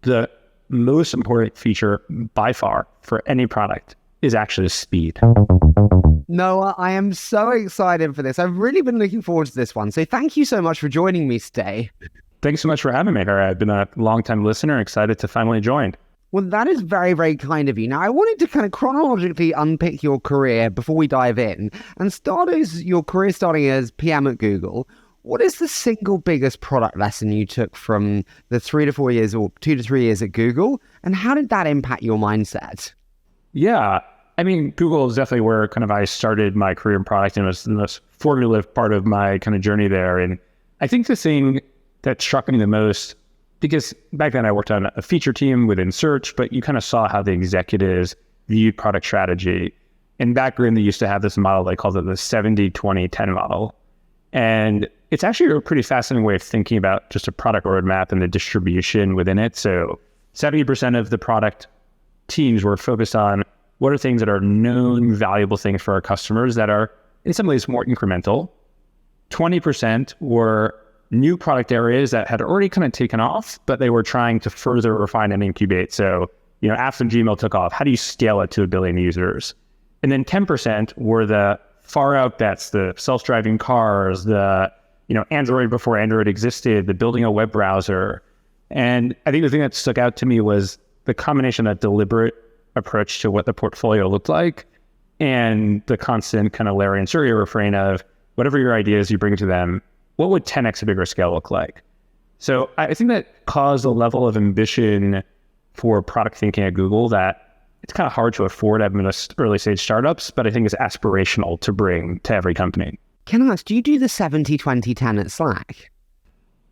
the most important feature by far for any product is actually speed. Noah, I am so excited for this. I've really been looking forward to this one. So thank you so much for joining me today. Thanks so much for having me, Harry. I've been a long-time listener, excited to finally join. Well, that is very, very kind of you. Now, I wanted to kind of chronologically unpick your career before we dive in. And your career starting as PM at Google. What is the single biggest product lesson you took from the 3 to 4 years or 2 to 3 years at Google? And how did that impact your mindset? Yeah, I mean, Google is definitely where kind of I started my career in product, and it was the most formative part of my kind of journey there. And I think the thing that struck me the most, because back then I worked on a feature team within search, but you kind of saw how the executives viewed product strategy. And back then they used to have this model, they called it the 70-20-10 model. And it's actually a pretty fascinating way of thinking about just a product roadmap and the distribution within it. So 70% of the product teams were focused on what are things that are known valuable things for our customers that are in some ways more incremental. 20% were new product areas that had already kind of taken off, but they were trying to further refine and incubate. So, after Gmail took off, how do you scale it to 1 billion users? And then 10% were the far out bets, the self-driving cars, the, Android before Android existed, the building a web browser. And I think the thing that stuck out to me was the combination of deliberate approach to what the portfolio looked like and the constant kind of Larry and Surya refrain of whatever your ideas you bring to them, what would 10x a bigger scale look like? So I think that caused a level of ambition for product thinking at Google that it's kind of hard to afford at early stage startups, but I think it's aspirational to bring to every company. Can I ask, do you do the 70-20-10 at Slack?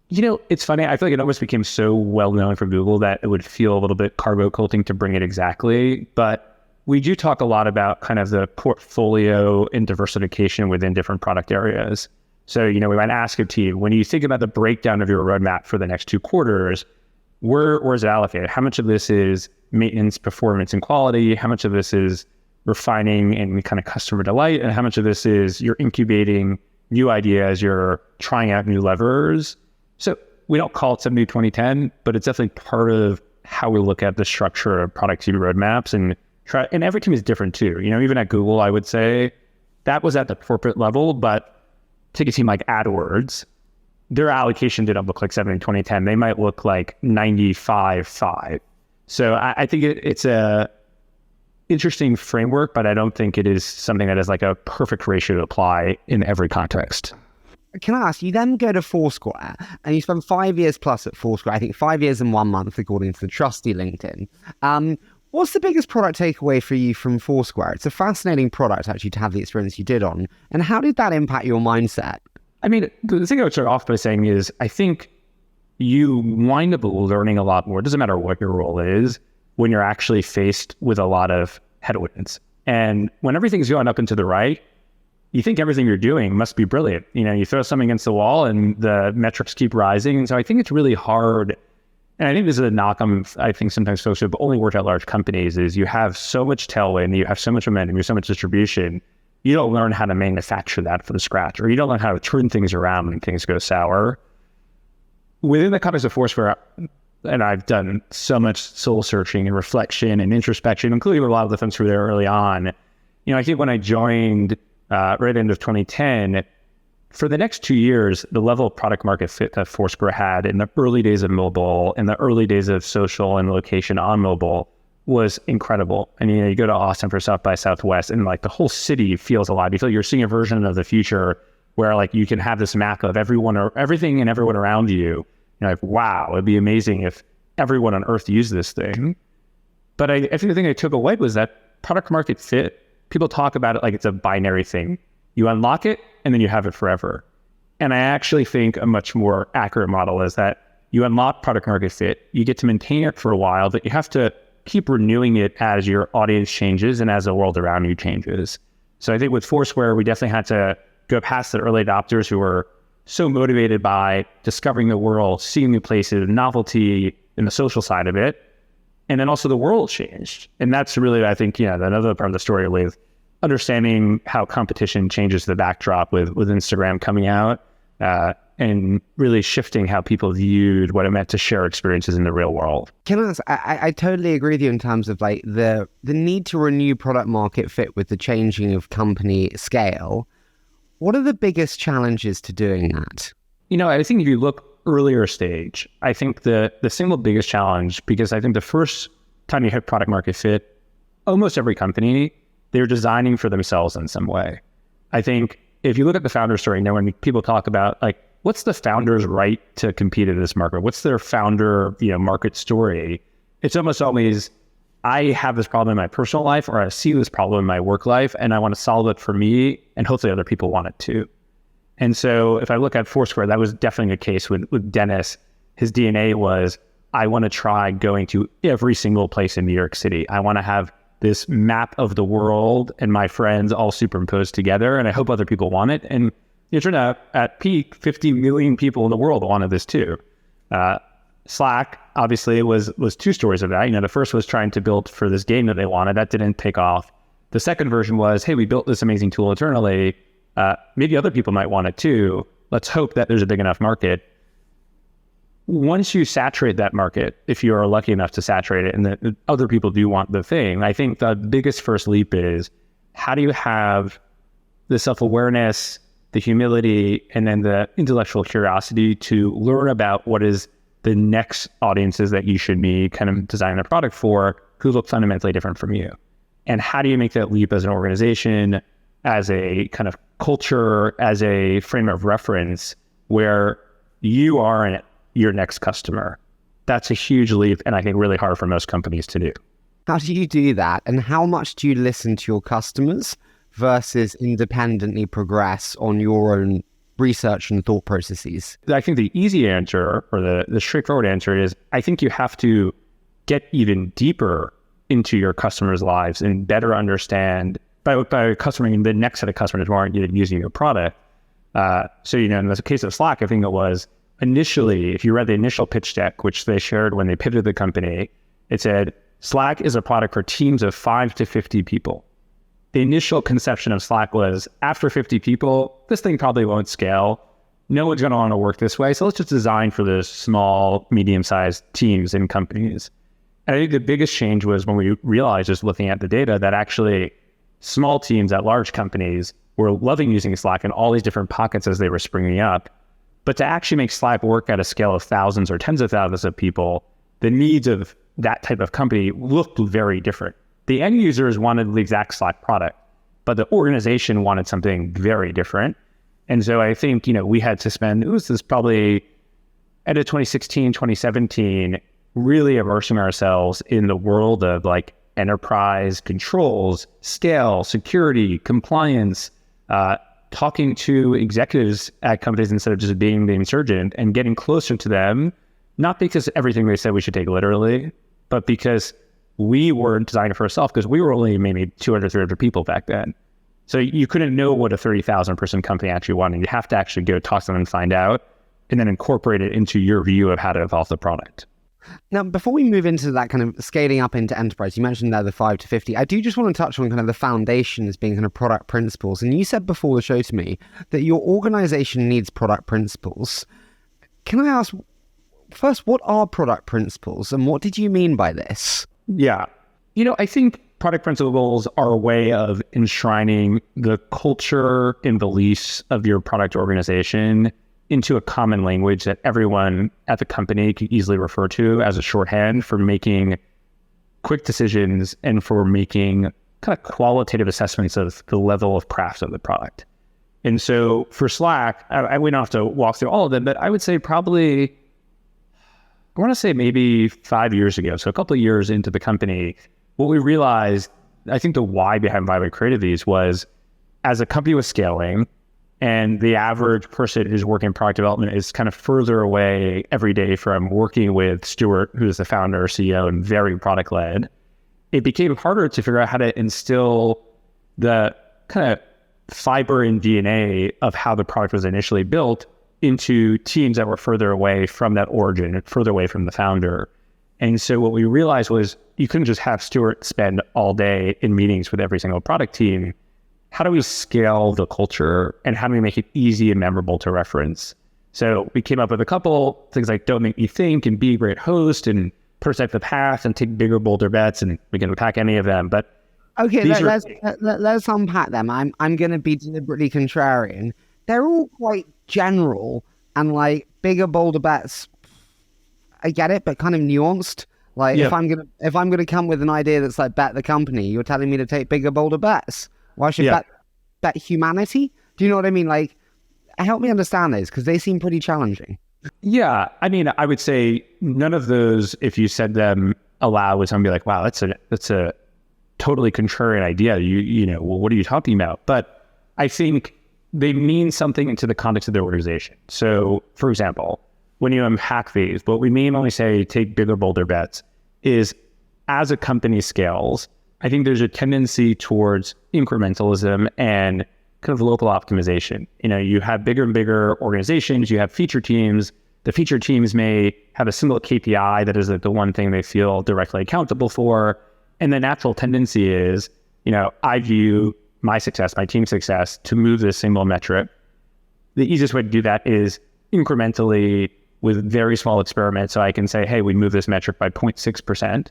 It's funny. I feel like it almost became so well known for Google that it would feel a little bit cargo culting to bring it exactly. But we do talk a lot about kind of the portfolio and diversification within different product areas. So, we might ask a team, when you think about the breakdown of your roadmap for the next 2 quarters, where is it allocated? How much of this is maintenance, performance, and quality? How much of this is refining and kind of customer delight? And how much of this is you're incubating new ideas, you're trying out new levers? So we don't call it 70-20-10, but it's definitely part of how we look at the structure of product team roadmaps and every team is different too. Even at Google, I would say that was at the corporate level, but take a team like AdWords, their allocation didn't look like 70-20-10. They might look like 95-5. So I think it's a interesting framework, but I don't think it is something that is like a perfect ratio to apply in every context. Can I ask, you then go to Foursquare and you spend 5 years plus at Foursquare, I think 5 years and 1 month, according to the trusty LinkedIn. What's the biggest product takeaway for you from Foursquare? It's a fascinating product, actually, to have the experience you did on. And how did that impact your mindset? I mean, the thing I would start off by saying is, I think you wind up learning a lot more. It doesn't matter what your role is when you're actually faced with a lot of headwinds. And when everything's going up and to the right, you think everything you're doing must be brilliant. You throw something against the wall and the metrics keep rising. And so I think it's really hard. And I think this is a knock on, I think sometimes folks who have only worked at large companies is you have so much tailwind, you have so much momentum, you have so much distribution. You don't learn how to manufacture that from scratch, or you don't learn how to turn things around when things go sour. Within the context of Foursquare, and I've done so much soul searching and reflection and introspection, including a lot of the folks who were there early on. I think when I joined right at the end of 2010, for the next 2 years, the level of product market fit that Foursquare had in the early days of mobile, in the early days of social and location on mobile, was incredible. And you go to Austin for South by Southwest, and like the whole city feels alive. You feel you're seeing a version of the future where like you can have this map of everyone or everything and everyone around you. You're like, wow, it'd be amazing if everyone on Earth used this thing. But I think the thing I took away was that product market fit, people talk about it like it's a binary thing. You unlock it and then you have it forever. And I actually think a much more accurate model is that you unlock product market fit, you get to maintain it for a while, but you have to keep renewing it as your audience changes and as the world around you changes. So I think with Foursquare, we definitely had to go past the early adopters who were so motivated by discovering the world, seeing new places, novelty in the social side of it. And then also the world changed. And that's really, I think, another part of the story with understanding how competition changes the backdrop with Instagram coming out. and really shifting how people viewed what it meant to share experiences in the real world. Can I ask, I totally agree with you in terms of like the need to renew product market fit with the changing of company scale. What are the biggest challenges to doing that? I think if you look earlier stage, I think the single biggest challenge, because I think the first time you hit product market fit, almost every company, they're designing for themselves in some way. I think if you look at the founder story, when people talk about like, what's the founder's right to compete in this market? What's their founder, market story? It's almost always, I have this problem in my personal life, or I see this problem in my work life, and I want to solve it for me, and hopefully other people want it too. And so if I look at Foursquare, that was definitely a case with Dennis. His DNA was, I want to try going to every single place in New York City. I want to have this map of the world and my friends all superimposed together, and I hope other people want it. And it turned out at peak, 50 million people in the world wanted this too. Slack, obviously, was two stories of that. The first was trying to build for this game that they wanted. That didn't take off. The second version was, hey, we built this amazing tool internally. Maybe other people might want it too. Let's hope that there's a big enough market. Once you saturate that market, if you are lucky enough to saturate it and that other people do want the thing, I think the biggest first leap is, how do you have the self-awareness, the humility, and then the intellectual curiosity to learn about what is the next audiences that you should be kind of designing a product for, who look fundamentally different from you? And how do you make that leap as an organization, as a kind of culture, as a frame of reference where you are your next customer? That's a huge leap, and I think really hard for most companies to do. How do you do that? And how much do you listen to your customers versus independently progress on your own research and thought processes? I think the easy answer, or the straightforward answer, is I think you have to get even deeper into your customers' lives and better understand, by customer, the next set of customers who aren't using your product. So, in the case of Slack, I think it was initially, if you read the initial pitch deck, which they shared when they pivoted the company, it said, Slack is a product for teams of 5 to 50 people. The initial conception of Slack was, after 50 people, this thing probably won't scale. No one's going to want to work this way. So let's just design for the small, medium-sized teams and companies. And I think the biggest change was when we realized, just looking at the data, that actually small teams at large companies were loving using Slack in all these different pockets as they were springing up. But to actually make Slack work at a scale of thousands or tens of thousands of people, the needs of that type of company looked very different. The end users wanted the exact Slack product, but the organization wanted something very different. And so I think, we had to spend, this is probably end of 2016, 2017, really immersing ourselves in the world of like enterprise controls, scale, security, compliance, talking to executives at companies instead of just being the insurgent, and getting closer to them, not because everything they said we should take literally, but because we were designing for ourselves, because we were only maybe 200, 300 people back then. So you couldn't know what a 30,000 person company actually wanted. You have to actually go talk to them and find out, and then incorporate it into your view of how to evolve the product. Now, before we move into that kind of scaling up into enterprise, you mentioned there the 5 to 50. I do just want to touch on kind of the foundation as being kind of product principles. And you said before the show to me that your organization needs product principles. Can I ask, first, what are product principles and what did you mean by this? Yeah. I think product principles are a way of enshrining the culture and beliefs of your product organization into a common language that everyone at the company can easily refer to as a shorthand for making quick decisions and for making kind of qualitative assessments of the level of craft of the product. And so for Slack, we don't have to walk through all of them, but I would say probably, I want to say maybe 5 years ago, so a couple of years into the company, what we realized, I think the why behind why we created these was, as a company was scaling, and the average person who's working in product development is kind of further away every day from working with Stuart, who's the founder, CEO, and very product-led, it became harder to figure out how to instill the kind of fiber and DNA of how the product was initially built into teams that were further away from that origin, further away from the founder. And so what we realized was, you couldn't just have Stuart spend all day in meetings with every single product team. how do we scale the culture and how do we make it easy and memorable to reference? So we came up with a couple things like don't make me think and be a great host and protect the path and take bigger, bolder bets, and we can unpack any of them. But okay, let's unpack them. I'm going to be deliberately contrarian. They're all quite general and like bigger, bolder bets. I get it, but kind of nuanced. Like if I'm gonna come with an idea that's like bet the company, you're telling me to take bigger, bolder bets. Why should bet humanity? Do you know what I mean? Like, help me understand those because they seem pretty challenging. Yeah, I mean, I would say none of those, if you said them aloud, would someone be like, "Wow, that's a totally contrarian idea." You know, well, what are you talking about? But I think they mean something into the context of their organization. So, for example, when you unpack these, what we mean when we say take bigger, bolder bets is as a company scales, I think there's a tendency towards incrementalism and kind of local optimization. You know, you have bigger and bigger organizations, you have feature teams. The feature teams may have a single KPI that is the one thing they feel directly accountable for. And the natural tendency is, you know, I view my success, my team's success to move this single metric. The easiest way to do that is incrementally with very small experiments. So I can say, hey, we move this metric by 0.6%.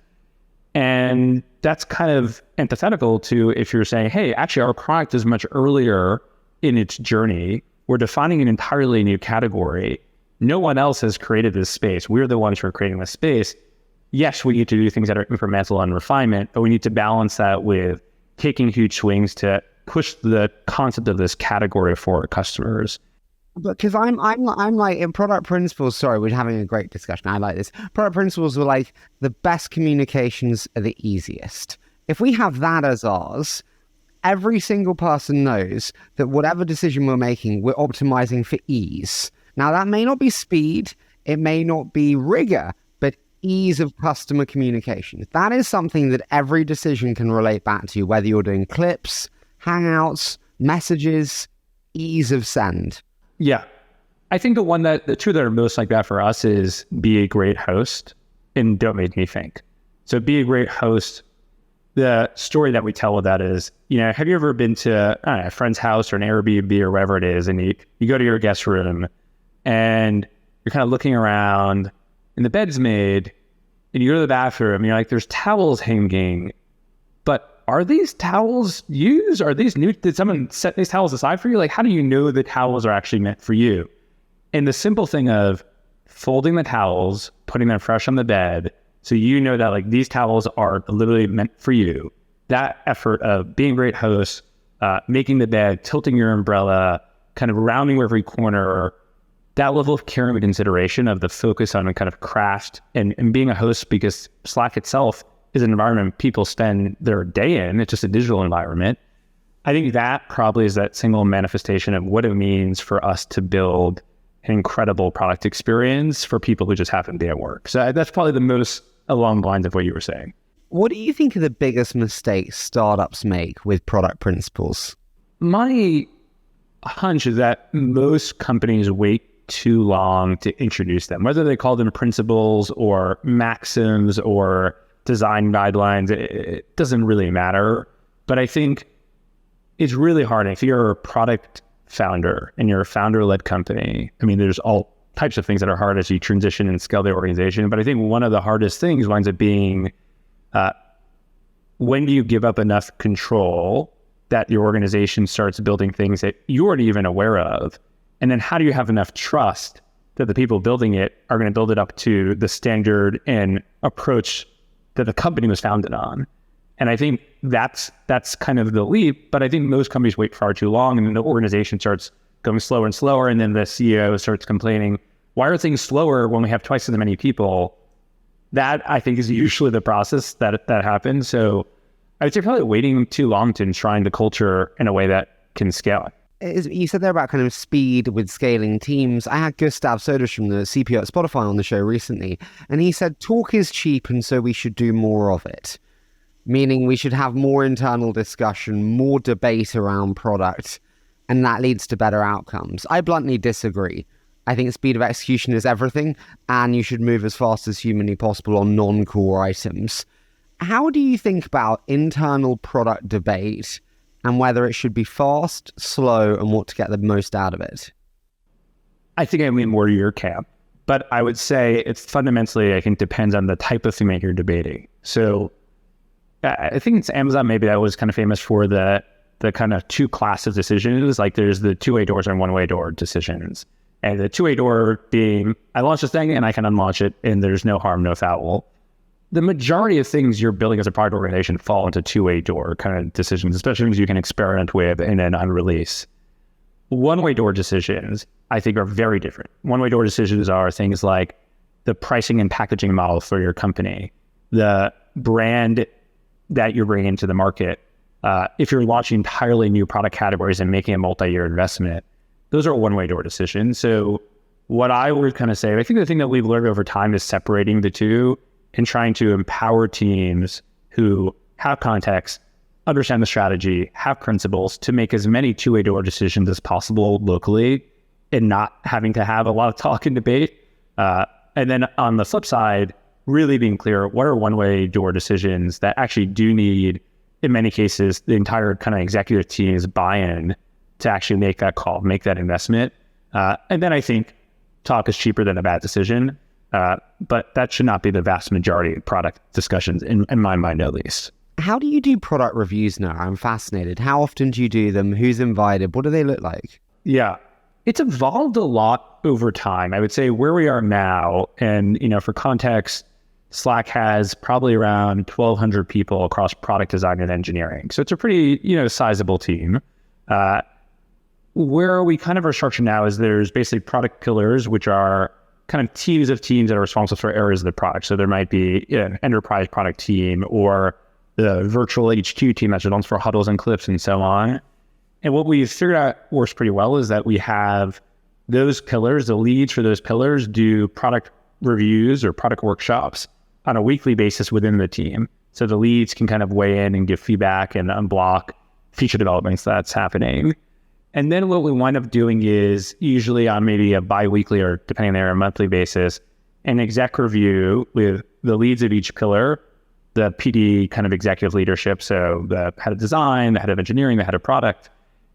And that's kind of antithetical to if you're saying, hey, actually our product is much earlier in its journey. We're defining an entirely new category. No one else has created this space. We're the ones who are creating this space. Yes, we need to do things that are incremental and refinement, but we need to balance that with taking huge swings to push the concept of this category for our customers. Because I'm like in product principles. Sorry, we're having a great discussion. I like this. Product principles were like the best communications are the easiest. If we have that as ours, every single person knows that whatever decision we're making, we're optimizing for ease. Now that may not be speed, it may not be rigor, but ease of customer communication. That is something that every decision can relate back to, whether you're doing clips, hangouts, messages, ease of send. Yeah. I think the two that are most like that for us is be a great host and don't make me think. So be a great host. The story that we tell with that is, you know, have you ever been to a friend's house or an Airbnb or wherever it is, and you go to your guest room and you're kind of looking around and the bed's made and you go to the bathroom and you're like, there's towels hanging, but are these towels used? Are these new? Did someone set these towels aside for you? Like, how do you know the towels are actually meant for you? And the simple thing of folding the towels, putting them fresh on the bed, so you know that like these towels are literally meant for you. That effort of being a great host, making the bed, tilting your umbrella, kind of rounding every corner, that level of care and consideration of the focus on a kind of craft and being a host, because Slack itself is an environment people spend their day in. It's just a digital environment. I think that probably is that single manifestation of what it means for us to build an incredible product experience for people who just happen to be at work. So that's probably the most along the lines of what you were saying. What do you think are the biggest mistakes startups make with product principles? My hunch is that most companies wait too long to introduce them, whether they call them principles or maxims or design guidelines. It doesn't really matter. But I think it's really hard. If you're a product founder and you're a founder-led company, I mean, there's all types of things that are hard as you transition and scale the organization. But I think one of the hardest things winds up being when do you give up enough control that your organization starts building things that you aren't even aware of? And then how do you have enough trust that the people building it are going to build it up to the standard and approach that the company was founded on? And I think that's kind of the leap. But I think most companies wait far too long, and then the organization starts going slower and slower. And then the CEO starts complaining, why are things slower when we have twice as many people? That I think is usually the process that happens. So I would say probably waiting too long to enshrine the culture in a way that can scale it. You said there about kind of speed with scaling teams. I had Gustav Soderstrom, the CPO at Spotify, on the show recently, and he said talk is cheap, and so we should do more of it. Meaning we should have more internal discussion, more debate around product, and that leads to better outcomes. I bluntly disagree. I think speed of execution is everything, and you should move as fast as humanly possible on non-core items. How do you think about internal product debate and whether it should be fast, slow, and what to get the most out of it? I think I lean more to your camp, but I would say it's fundamentally, I think, depends on the type of thing that you're debating. So I think it's Amazon, maybe that was kind of famous for the kind of two class of decisions. Like there's the two-way doors and one-way door decisions. And the two-way door being, I launch this thing and I can unlaunch it and there's no harm, no foul. The majority of things you're building as a product organization fall into two-way door kind of decisions, especially things you can experiment with and then unrelease. One-way door decisions, I think, are very different. One-way door decisions are things like the pricing and packaging model for your company, the brand that you're bringing into the market. If you're launching entirely new product categories and making a multi-year investment, those are one-way door decisions. So what I would kind of say, I think the thing that we've learned over time is separating the two and trying to empower teams who have context, understand the strategy, have principles to make as many two-way door decisions as possible locally and not having to have a lot of talk and debate. And then on the flip side, really being clear, what are one-way door decisions that actually do need, in many cases, the entire kind of executive team's buy-in to actually make that call, make that investment. And then I think talk is cheaper than a bad decision, but that should not be the vast majority of product discussions, in my mind at least. How do you do product reviews now? I'm fascinated. How often do you do them? Who's invited? What do they look like? Yeah, it's evolved a lot over time. I would say where we are now, and for context, Slack has probably around 1,200 people across product design and engineering. So it's a pretty, sizable team. Where we kind of are structured now is there's basically product pillars, which are kind of teams of teams that are responsible for areas of the product. So there might be an enterprise product team or the virtual HQ team that's responsible for huddles and clips and so on. And what we've figured out works pretty well is that we have those pillars, the leads for those pillars do product reviews or product workshops on a weekly basis within the team. So the leads can kind of weigh in and give feedback and unblock feature developments that's happening. And then what we wind up doing is usually on maybe a bi-weekly or depending on their monthly basis, an exec review with the leads of each pillar, the PD kind of executive leadership. So the head of design, the head of engineering, the head of product,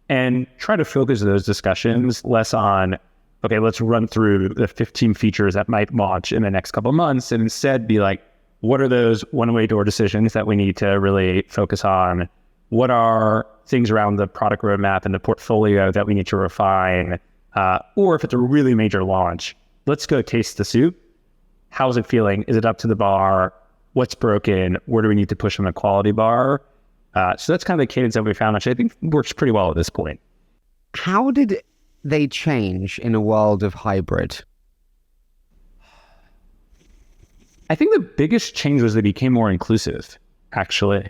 and try to focus those discussions less on, okay, let's run through the 15 features that might launch in the next couple of months, and instead be like, what are those one-way door decisions that we need to really focus on? What are things around the product roadmap and the portfolio that we need to refine? Or if it's a really major launch, let's go taste the soup. How's it feeling? Is it up to the bar? What's broken? Where do we need to push on the quality bar? So that's kind of the cadence that we found, which I think works pretty well at this point. How did they change in a world of hybrid? I think the biggest change was they became more inclusive, actually.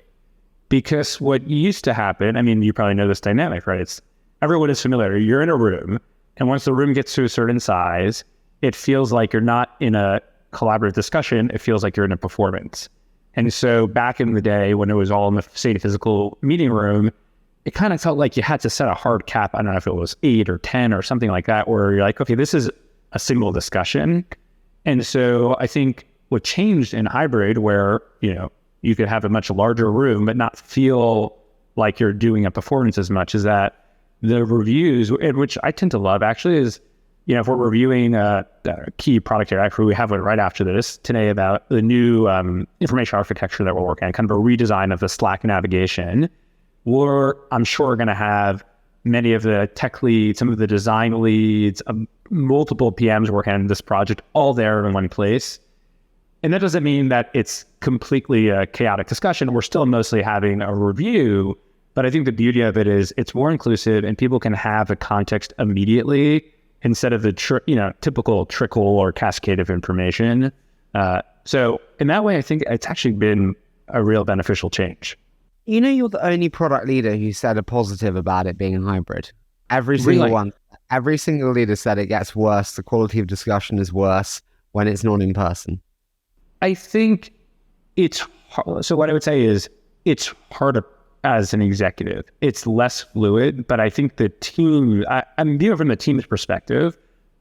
Because what used to happen, I mean, you probably know this dynamic, right? It's everyone is familiar. You're in a room, and once the room gets to a certain size, it feels like you're not in a collaborative discussion. It feels like you're in a performance. And so back in the day when it was all in the same physical meeting room, it kind of felt like you had to set a hard cap. I don't know if it was 8 or 10 or something like that, where you're like, okay, this is a single discussion. And so I think what changed in hybrid, where, you could have a much larger room, but not feel like you're doing a performance as much, as that the reviews, which I tend to love actually, is, if we're reviewing a key product area, we have one right after this today about the new information architecture that we're working on, kind of a redesign of the Slack navigation. I'm sure we're going to have many of the tech leads, some of the design leads, multiple PMs working on this project all there in one place. And that doesn't mean that it's completely a chaotic discussion. We're still mostly having a review, but I think the beauty of it is it's more inclusive and people can have the context immediately instead of the typical trickle or cascade of information. So in that way, I think it's actually been a real beneficial change. You're the only product leader who said a positive about it being a hybrid. Every single leader said it gets worse. The quality of discussion is worse when it's not in person. I think it's hard. So what I would say is it's harder as an executive. It's less fluid, but I think the team, from the team's perspective,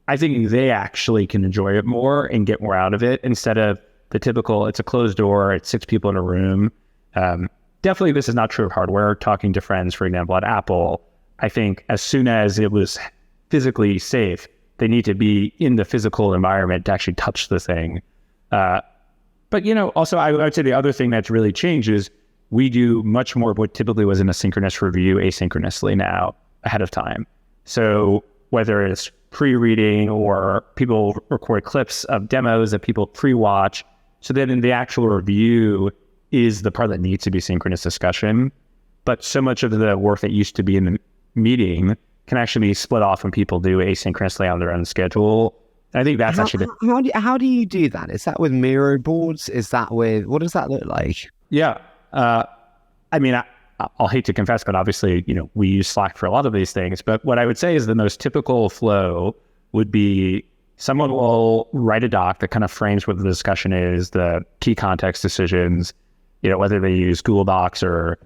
I think they actually can enjoy it more and get more out of it instead of the typical, it's a closed door, it's 6 people in a room. definitely this is not true of hardware. Talking to friends, for example, at Apple, I think as soon as it was physically safe, they need to be in the physical environment to actually touch the thing. But, also I would say the other thing that's really changed is we do much more of what typically was an asynchronous review asynchronously now ahead of time. So whether it's pre-reading or people record clips of demos that people pre-watch, so that in the actual review is the part that needs to be synchronous discussion. But so much of the work that used to be in the meeting can actually be split off when people do asynchronously on their own schedule. I think that's how do you do that? Is that with Miro boards? Is that with, what does that look like? Yeah. I'll hate to confess, but obviously, we use Slack for a lot of these things. But what I would say is the most typical flow would be someone will write a doc that kind of frames what the discussion is, the key context decisions, whether they use Google Docs or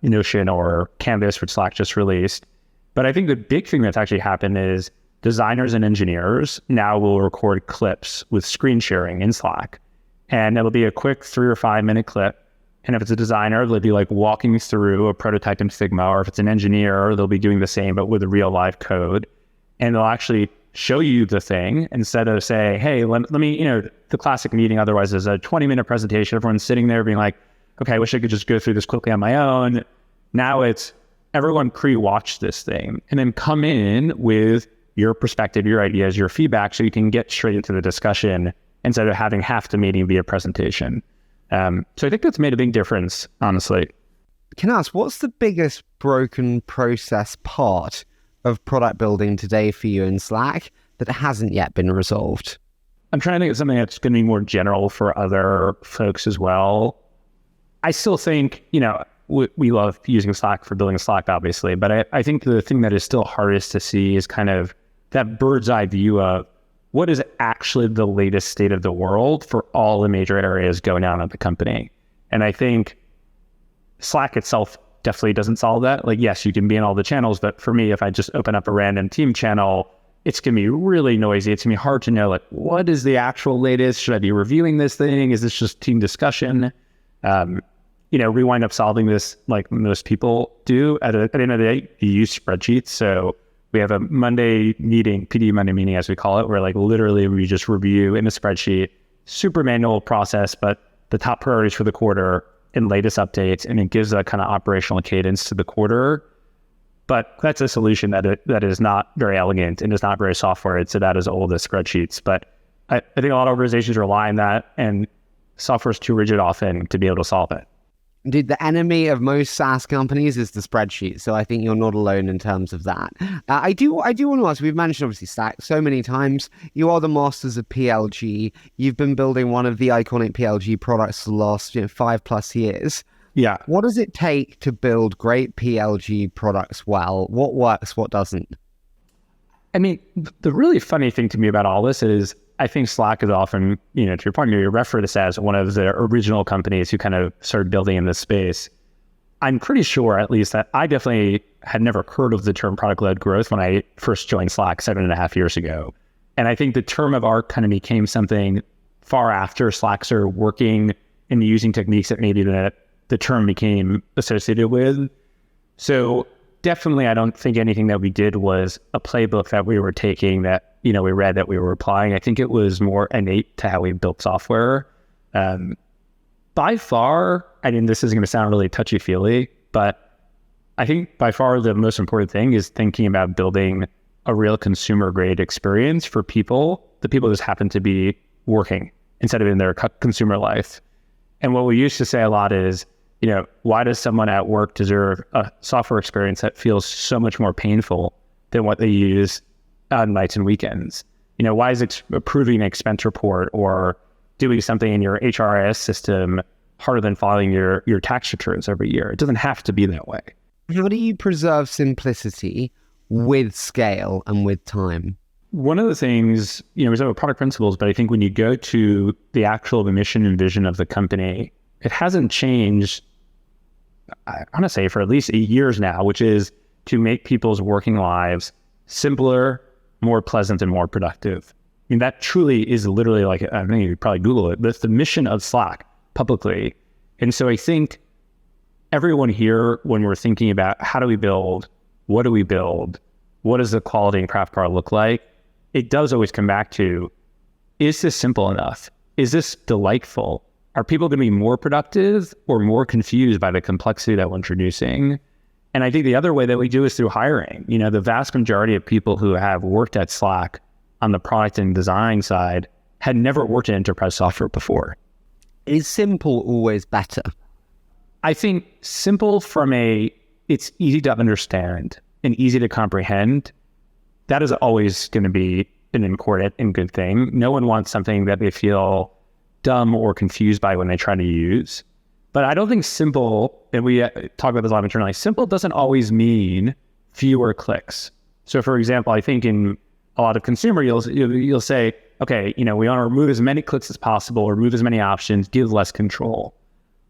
Notion or Canvas, which Slack just released. But I think the big thing that's actually happened is designers and engineers now will record clips with screen sharing in Slack. And it'll be a quick 3 or 5 minute clip. And if it's a designer, they'll be like walking through a prototype in Figma, or if it's an engineer, they'll be doing the same, but with a real live code. And they'll actually show you the thing instead of say, hey, let me, the classic meeting otherwise is a 20-minute presentation. Everyone's sitting there being like, okay, I wish I could just go through this quickly on my own. Now it's everyone pre-watch this thing and then come in with your perspective, your ideas, your feedback, so you can get straight into the discussion instead of having half the meeting be a presentation. So I think that's made a big difference, honestly. Can I ask, what's the biggest broken process part of product building today for you in Slack that hasn't yet been resolved? I'm trying to think of something that's going to be more general for other folks as well. I still think, we love using Slack for building Slack, obviously, but I think the thing that is still hardest to see is kind of that bird's eye view of what is actually the latest state of the world for all the major areas going on at the company. And I think Slack itself definitely doesn't solve that. Like, yes, you can be in all the channels, but for me, if I just open up a random team channel, it's going to be really noisy. It's going to be hard to know, like, what is the actual latest? Should I be reviewing this thing? Is this just team discussion? We wind up solving this like most people do. At the end of the day, you use spreadsheets. So we have a Monday meeting, PD Monday meeting, as we call it, where like literally we just review in a spreadsheet, super manual process, but the top priorities for the quarter and latest updates, and it gives a kind of operational cadence to the quarter. But that's a solution that is not very elegant and is not very software. It's about as old as spreadsheets. But I think a lot of organizations rely on that, and software is too rigid often to be able to solve it. Dude, the enemy of most SaaS companies is the spreadsheet. So I think you're not alone in terms of that. I do want to ask, we've mentioned obviously Slack so many times. You are the masters of PLG. You've been building one of the iconic PLG products for the last 5+ years. Yeah. What does it take to build great PLG products well? What works, what doesn't? I mean, the really funny thing to me about all this is I think Slack is often, to your point, you refer to this as one of the original companies who kind of started building in this space. I'm pretty sure, at least, that I definitely had never heard of the term product-led growth when I first joined Slack 7.5 years ago. And I think the term of art kind of became something far after Slack started working and using techniques that maybe the term became associated with. So definitely, I don't think anything that we did was a playbook that we were taking that, we read that we were applying. I think it was more innate to how we built software. By far, this is going to sound really touchy-feely, but I think by far the most important thing is thinking about building a real consumer-grade experience for people, the people just happen to be working instead of in their consumer life. And what we used to say a lot is, why does someone at work deserve a software experience that feels so much more painful than what they use on nights and weekends? Why is approving an expense report or doing something in your HRIS system harder than filing your tax returns every year? It doesn't have to be that way. How do you preserve simplicity with scale and with time? One of the things, we have product principles, but I think when you go to the actual mission and vision of the company, it hasn't changed, I want to say, for at least 8 years now, which is to make people's working lives simpler, more pleasant, and more productive. I mean, that truly is literally like, I mean, you probably Google it, but it's the mission of Slack publicly. And so I think everyone here, when we're thinking about how do we build, what do we build, what does the quality and craft car look like, it does always come back to, is this simple enough? Is this delightful? Are people going to be more productive or more confused by the complexity that we're introducing? And I think the other way that we do is through hiring. You know, the vast majority of people who have worked at Slack on the product and design side had never worked in enterprise software before. Is simple always better? I think simple it's easy to understand and easy to comprehend. That is always going to be an important and good thing. No one wants something that they feel dumb or confused by when they try to use. But I don't think simple, and we talk about this a lot internally, simple doesn't always mean fewer clicks. So for example, I think in a lot of consumer, you'll say, okay, we want to remove as many clicks as possible, remove as many options, give less control.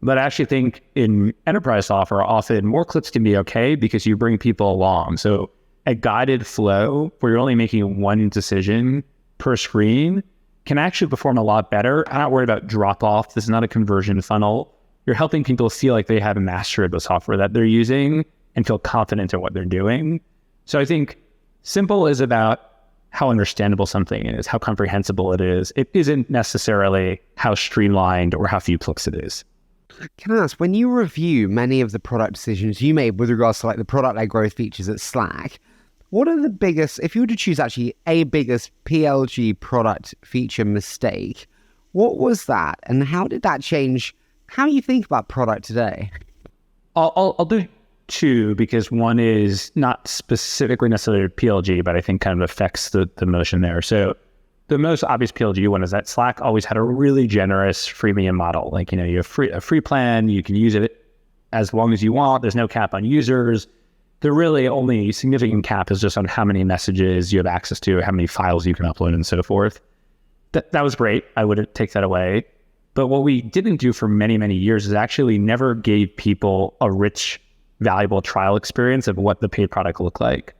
But I actually think in enterprise software, often more clicks can be okay because you bring people along. So a guided flow where you're only making one decision per screen can actually perform a lot better. I'm not worried about drop off. This is not a conversion funnel. You're helping people feel like they have mastered the software that they're using and feel confident in what they're doing. So I think simple is about how understandable something is, how comprehensible it is. It isn't necessarily how streamlined or how few clicks it is. Can I ask, when you review many of the product decisions you made with regards to like the product-led growth features at Slack, what are the biggest, if you were to choose actually a biggest PLG product feature mistake, what was that? And how did that change how you think about product today? I'll do two, because one is not specifically necessarily PLG, but I think kind of affects the motion there. So the most obvious PLG one is that Slack always had a really generous freemium model. Like, you have a free plan, you can use it as long as you want. There's no cap on users. The really only significant cap is just on how many messages you have access to, how many files you can upload and so forth. That was great. I would take that away. But what we didn't do for many, many years is actually never gave people a rich, valuable trial experience of what the paid product looked like.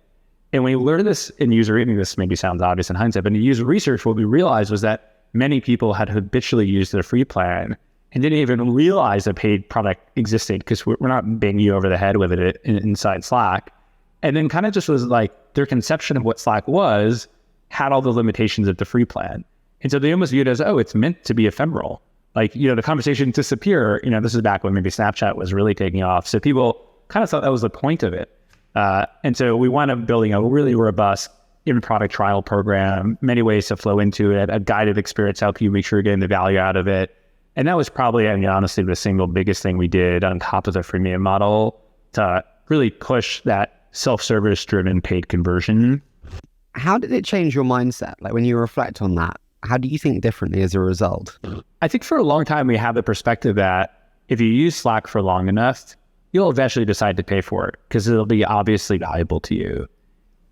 And when we learned this in user, I mean, this maybe sounds obvious in hindsight, but in user research, what we realized was that many people had habitually used their free plan and didn't even realize a paid product existed, because we're not banging you over the head with it inside Slack. And then kind of just was like, their conception of what Slack was had all the limitations of the free plan. And so they almost viewed it as, oh, it's meant to be ephemeral. Like, the conversation disappear. This is back when maybe Snapchat was really taking off. So people kind of thought that was the point of it. And so we wound up building a really robust in-product trial program, many ways to flow into it, a guided experience, help you make sure you're getting the value out of it. And that was probably, honestly, the single biggest thing we did on top of the freemium model to really push that self-service driven paid conversion. How did it change your mindset? Like, when you reflect on that, how do you think differently as a result? I think for a long time, we have the perspective that if you use Slack for long enough, you'll eventually decide to pay for it because it'll be obviously valuable to you.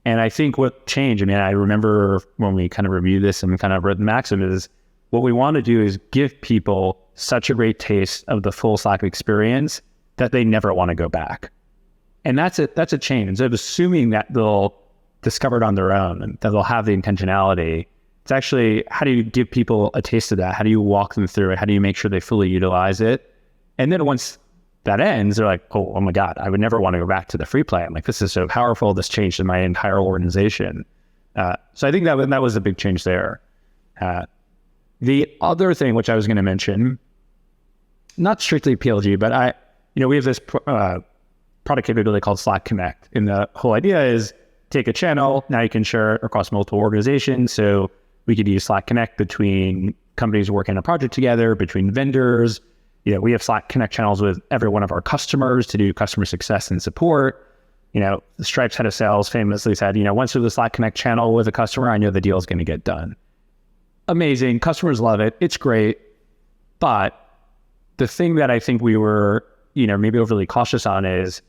And I think what changed, I remember when we kind of reviewed this and kind of wrote the maxim, is what we want to do is give people such a great taste of the full Slack experience that they never want to go back. And that's a change. Instead of assuming that they'll discover it on their own and that they'll have the intentionality, it's actually, how do you give people a taste of that? How do you walk them through it? How do you make sure they fully utilize it? And then once that ends, they're like, oh my God, I would never want to go back to the free plan. Like, this is so powerful. This changed my entire organization. So I think that was a big change there. The other thing, which I was going to mention, not strictly PLG, but we have this product capability called Slack Connect. And the whole idea is take a channel. Now you can share it across multiple organizations. So we could use Slack Connect between companies working on a project together, between vendors. We have Slack Connect channels with every one of our customers to do customer success and support. The Stripe's head of sales famously said, once we have the Slack Connect channel with a customer, I know the deal is going to get done. Amazing. Customers love it. It's great. But the thing that I think we were, maybe overly cautious on is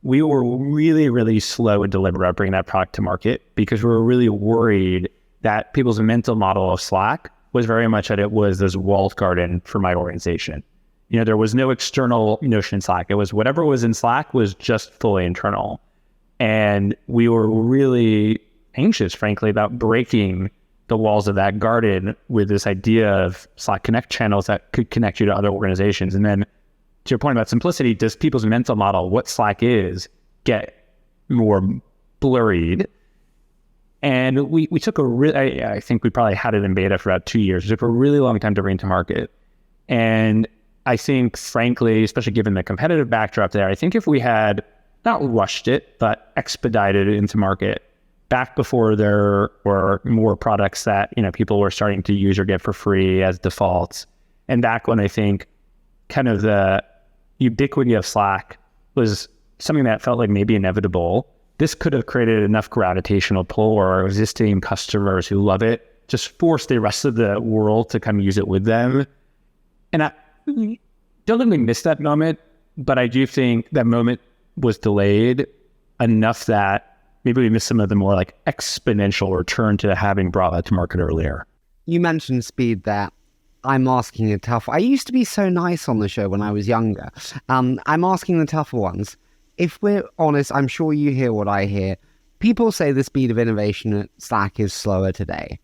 we were really, really slow and deliberate about bringing that product to market because we were really worried that people's mental model of Slack was very much that it was this walled garden for my organization. There was no external notion in Slack. It was whatever was in Slack was just fully internal. And we were really anxious, frankly, about breaking the walls of that garden with this idea of Slack Connect channels that could connect you to other organizations. And then your point about simplicity, does people's mental model, what Slack is, get more blurred? And we took I think we probably had it in beta for about 2 years. It took a really long time to bring to market. And I think, frankly, especially given the competitive backdrop there, I think if we had not rushed it, but expedited it into market back before there were more products that, people were starting to use or get for free as defaults, and back when I think kind of the ubiquity of Slack was something that felt like maybe inevitable, this could have created enough gravitational pull where our existing customers who love it just force the rest of the world to come use it with them. And I don't let me miss that moment, but I do think that moment was delayed enough that maybe we missed some of the more like exponential return to having brought that to market earlier. You mentioned speed there. I'm asking a tough. I used to be so nice on the show when I was younger. I'm asking the tougher ones. If we're honest, I'm sure you hear what I hear. People say the speed of innovation at Slack is slower today.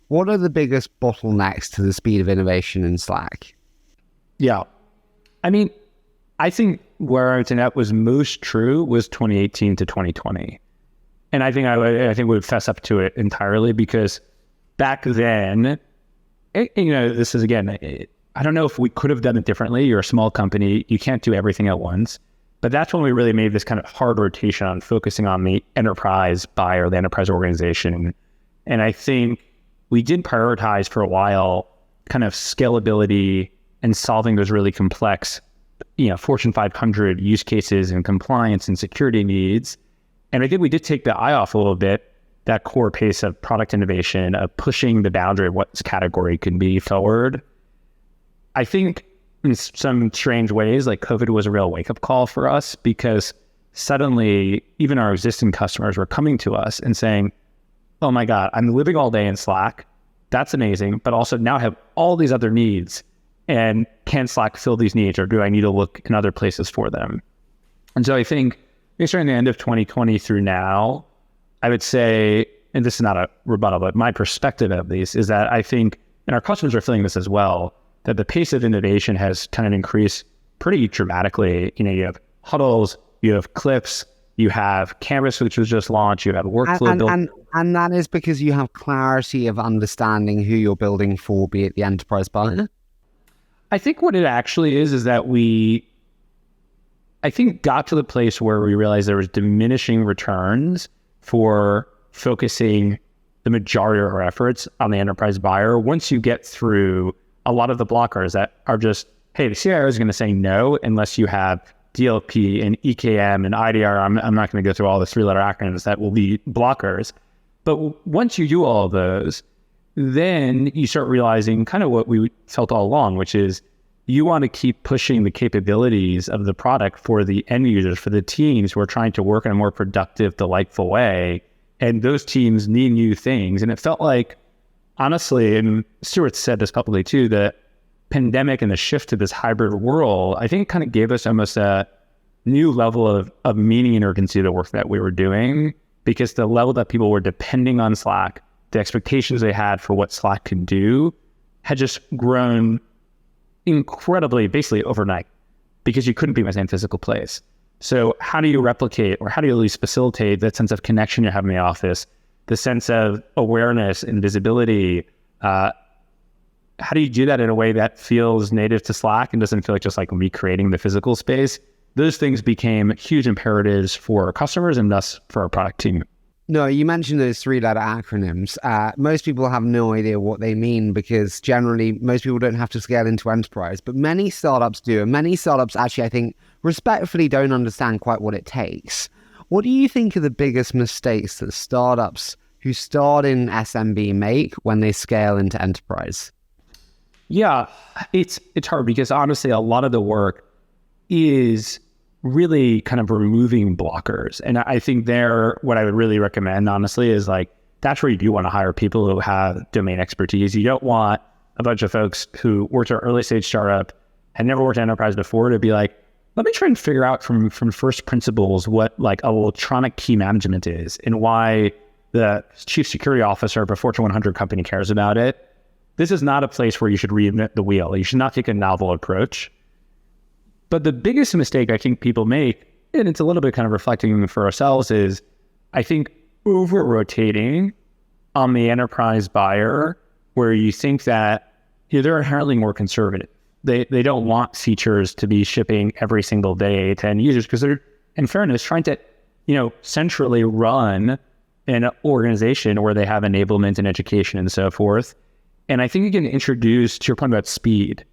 What are the biggest bottlenecks to the speed of innovation in Slack? Yeah. I mean, I think where internet was most true was 2018 to 2020. And I think we would fess up to it entirely because back then, this is, again, I don't know if we could have done it differently. You're a small company. You can't do everything at once. But that's when we really made this kind of hard rotation on focusing on the enterprise buyer, the enterprise organization. And I think we did prioritize for a while kind of scalability and solving those really complex, Fortune 500 use cases and compliance and security needs. And I think we did take the eye off a little bit, that core pace of product innovation, of pushing the boundary of what this category can be forward. I think in some strange ways, like COVID was a real wake-up call for us because suddenly even our existing customers were coming to us and saying, oh my God, I'm living all day in Slack. That's amazing. But also now I have all these other needs. And can Slack fill these needs, or do I need to look in other places for them? And so I think starting the end of 2020 through now, I would say, and this is not a rebuttal, but my perspective at least is that I think, and our customers are feeling this as well, that the pace of innovation has kind of increased pretty dramatically. You have huddles, you have clips, you have Canvas, which was just launched, you have workflow and that is because you have clarity of understanding who you're building for, be it the enterprise buyer. I think what it actually is that we got to the place where we realized there was diminishing returns for focusing the majority of our efforts on the enterprise buyer. Once you get through a lot of the blockers that are just, hey, the CIO is going to say no unless you have DLP and EKM and IDR. I'm not going to go through all the 3-letter acronyms that will be blockers. But once you do all of those, then you start realizing kind of what we felt all along, which is you want to keep pushing the capabilities of the product for the end users, for the teams who are trying to work in a more productive, delightful way. And those teams need new things. And it felt like, honestly, and Stuart said this publicly too, the pandemic and the shift to this hybrid world, I think kind of gave us almost a new level of meaning and urgency to the work that we were doing, because the level that people were depending on Slack, the expectations they had for what Slack could do had just grown incredibly, basically overnight, because you couldn't be in the same physical place. So how do you replicate, or how do you at least facilitate that sense of connection you have in the office, the sense of awareness and visibility? How do you do that in a way that feels native to Slack and doesn't feel like just like recreating the physical space? Those things became huge imperatives for our customers and thus for our product team. No, you mentioned those 3-letter acronyms. Most people have no idea what they mean because generally most people don't have to scale into enterprise, but many startups do. And many startups actually, I think, respectfully don't understand quite what it takes. What do you think are the biggest mistakes that startups who start in SMB make when they scale into enterprise? Yeah, it's hard because honestly, a lot of the work is really kind of removing blockers. And I think what I would really recommend, honestly, is like, that's where you do want to hire people who have domain expertise. You don't want a bunch of folks who worked at an early stage startup, had never worked in enterprise before, to be like, let me try and figure out from first principles what like electronic key management is and why the chief security officer of a Fortune 100 company cares about it. This is not a place where you should reinvent the wheel. You should not take a novel approach. But the biggest mistake I think people make, and it's a little bit kind of reflecting for ourselves, is I think over-rotating on the enterprise buyer, where you think that they're inherently more conservative. They don't want features to be shipping every single day to end users because they're, in fairness, trying to, centrally run an organization where they have enablement and education and so forth. And I think it can introduce, to your point about speed,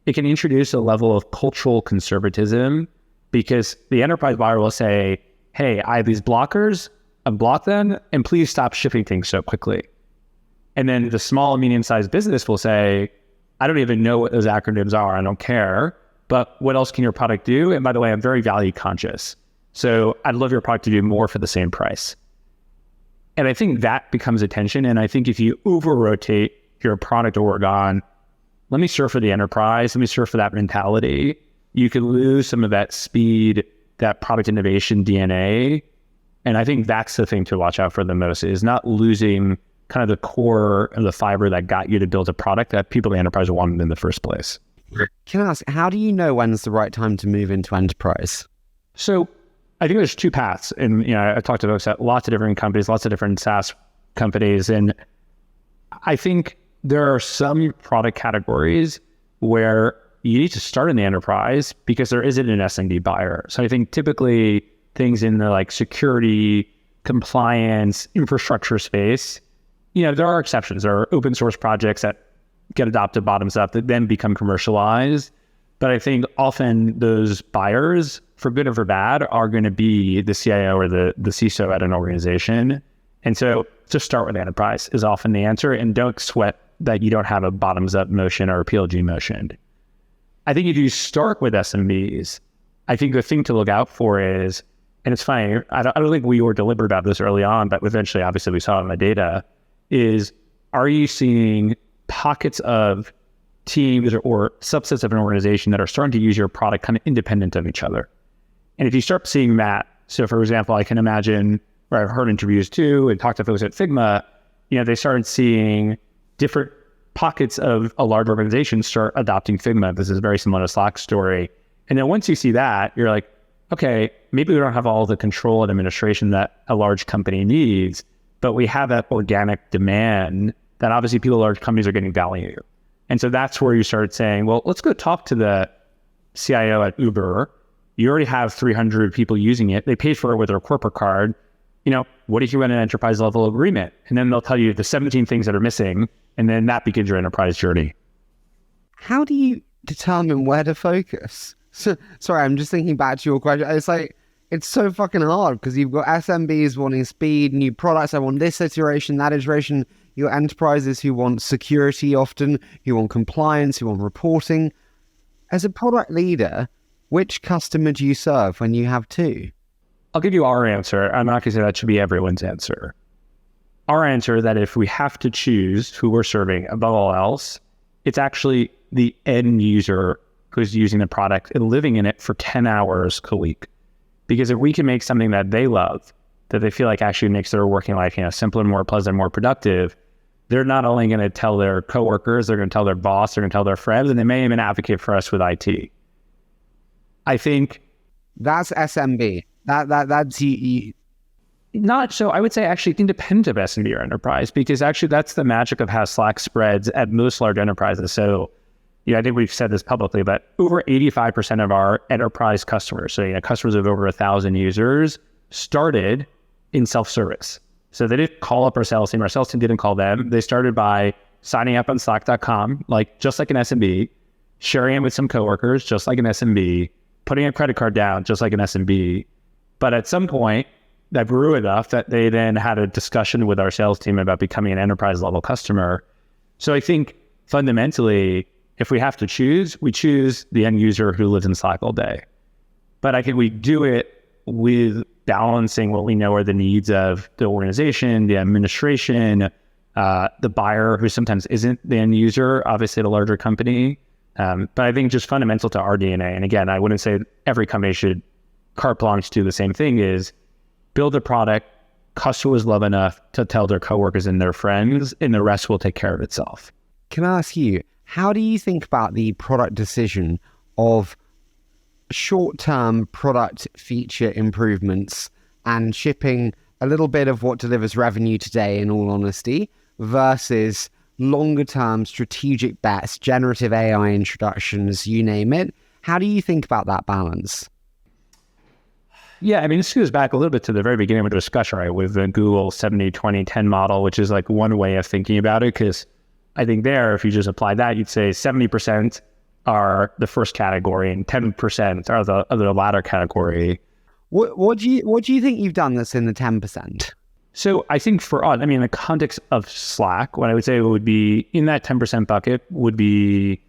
it can introduce a level of cultural conservatism because the enterprise buyer will say, hey, I have these blockers, unblock them, and please stop shipping things so quickly. And then the small and medium-sized business will say, I don't even know what those acronyms are. I don't care. But what else can your product do? And by the way, I'm very value conscious. So I'd love your product to do more for the same price. And I think that becomes a tension. And I think if you over-rotate your product org on, let me serve for the enterprise, let me serve for that mentality, you can lose some of that speed, that product innovation DNA. And I think that's the thing to watch out for the most, is not losing kind of the core of the fiber that got you to build a product that people in the enterprise wanted in the first place. Can I ask, how do you know when's the right time to move into enterprise? So I think there's two paths. And I talked to folks at lots of different companies, lots of different SaaS companies. And I think there are some product categories where you need to start in the enterprise because there isn't an SMB buyer. So I think typically things in the like security, compliance, infrastructure space, there are exceptions. There are open source projects that get adopted bottoms up that then become commercialized. But I think often those buyers, for good or for bad, are going to be the CIO or the CISO at an organization. And so just start with enterprise is often the answer, and don't sweat that you don't have a bottoms up motion or a PLG motion. I think if you start with SMBs, I think the thing to look out for is, and it's funny, I don't think we were deliberate about this early on, but eventually obviously we saw it in the data, is are you seeing pockets of teams or subsets of an organization that are starting to use your product kind of independent of each other? And if you start seeing that, so for example, I can imagine, where I've heard interviews too and talked to folks at Figma, they started seeing different pockets of a large organization start adopting Figma. This is very similar to Slack's story. And then once you see that, you're like, okay, maybe we don't have all the control and administration that a large company needs, but we have that organic demand that obviously people at large companies are getting value. And so that's where you start saying, well, let's go talk to the CIO at Uber. You already have 300 people using it. They paid for it with their corporate card. What if you run an enterprise level agreement? And then they'll tell you the 17 things that are missing. And then that begins your enterprise journey. How do you determine where to focus? So, sorry, I'm just thinking back to your question. It's like, it's so fucking hard because you've got SMBs wanting speed, new products. I want this iteration, that iteration. Your enterprises who want security often, who want compliance, who want reporting. As a product leader, which customer do you serve when you have two? I'll give you our answer. I'm not going to say that should be everyone's answer. Our answer that if we have to choose who we're serving above all else, it's actually the end user who's using the product and living in it for 10 hours a week. Because if we can make something that they love, that they feel like actually makes their working life, simpler, more pleasant, more productive, they're not only going to tell their coworkers, they're going to tell their boss, they're going to tell their friends, and they may even advocate for us with IT. I think that's SMB. That's not so. I would say actually independent of SMB or enterprise, because actually that's the magic of how Slack spreads at most large enterprises. So, I think we've said this publicly, but over 85% of our enterprise customers, so customers of over 1,000 users, started in self-service. So they didn't call up our sales team. Our sales team didn't call them. They started by signing up on Slack.com, just like an SMB, sharing it with some coworkers, just like an SMB, putting a credit card down, just like an SMB. But at some point, that grew enough that they then had a discussion with our sales team about becoming an enterprise level customer. So I think fundamentally, if we have to choose, we choose the end user who lives in Slack all day. But I think we do it with balancing what we know are the needs of the organization, the administration, the buyer who sometimes isn't the end user, obviously at a larger company. But I think just fundamental to our DNA, and again, I wouldn't say every company should carte blanche do the same thing, is build a product customers love enough to tell their coworkers and their friends, and the rest will take care of itself. Can I ask you, how do you think about the product decision of short-term product feature improvements and shipping a little bit of what delivers revenue today, in all honesty, versus longer-term strategic bets, generative AI introductions, you name it. How do you think about that balance? Yeah, I mean, this goes back a little bit to the very beginning of the discussion, right, with the Google 70-20-10 model, which is like one way of thinking about it, because I think there, if you just apply that, you'd say 70% are the first category and 10% are the latter category. What do you think you've done that's in the 10%? So I think for us, I mean, in the context of Slack, what I would say would be in that 10% bucket would be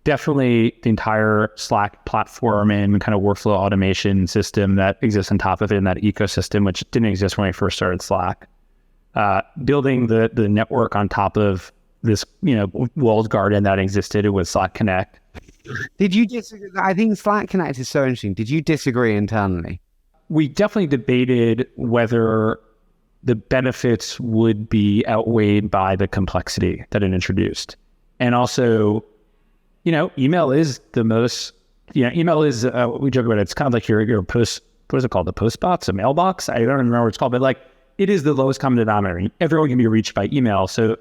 definitely the entire Slack platform and kind of workflow automation system that exists on top of it in that ecosystem, which didn't exist when I first started Slack. Building the network on top of this, walled garden that existed with Slack Connect. Did you disagree? I think Slack Connect is so interesting. Did you disagree internally? We definitely debated whether the benefits would be outweighed by the complexity that it introduced. And also, email is the most, email is, we joke about it, it's kind of like your post, what is it called? The post box, a mailbox? I don't remember what it's called, but like, it is the lowest common denominator. Everyone can be reached by email. So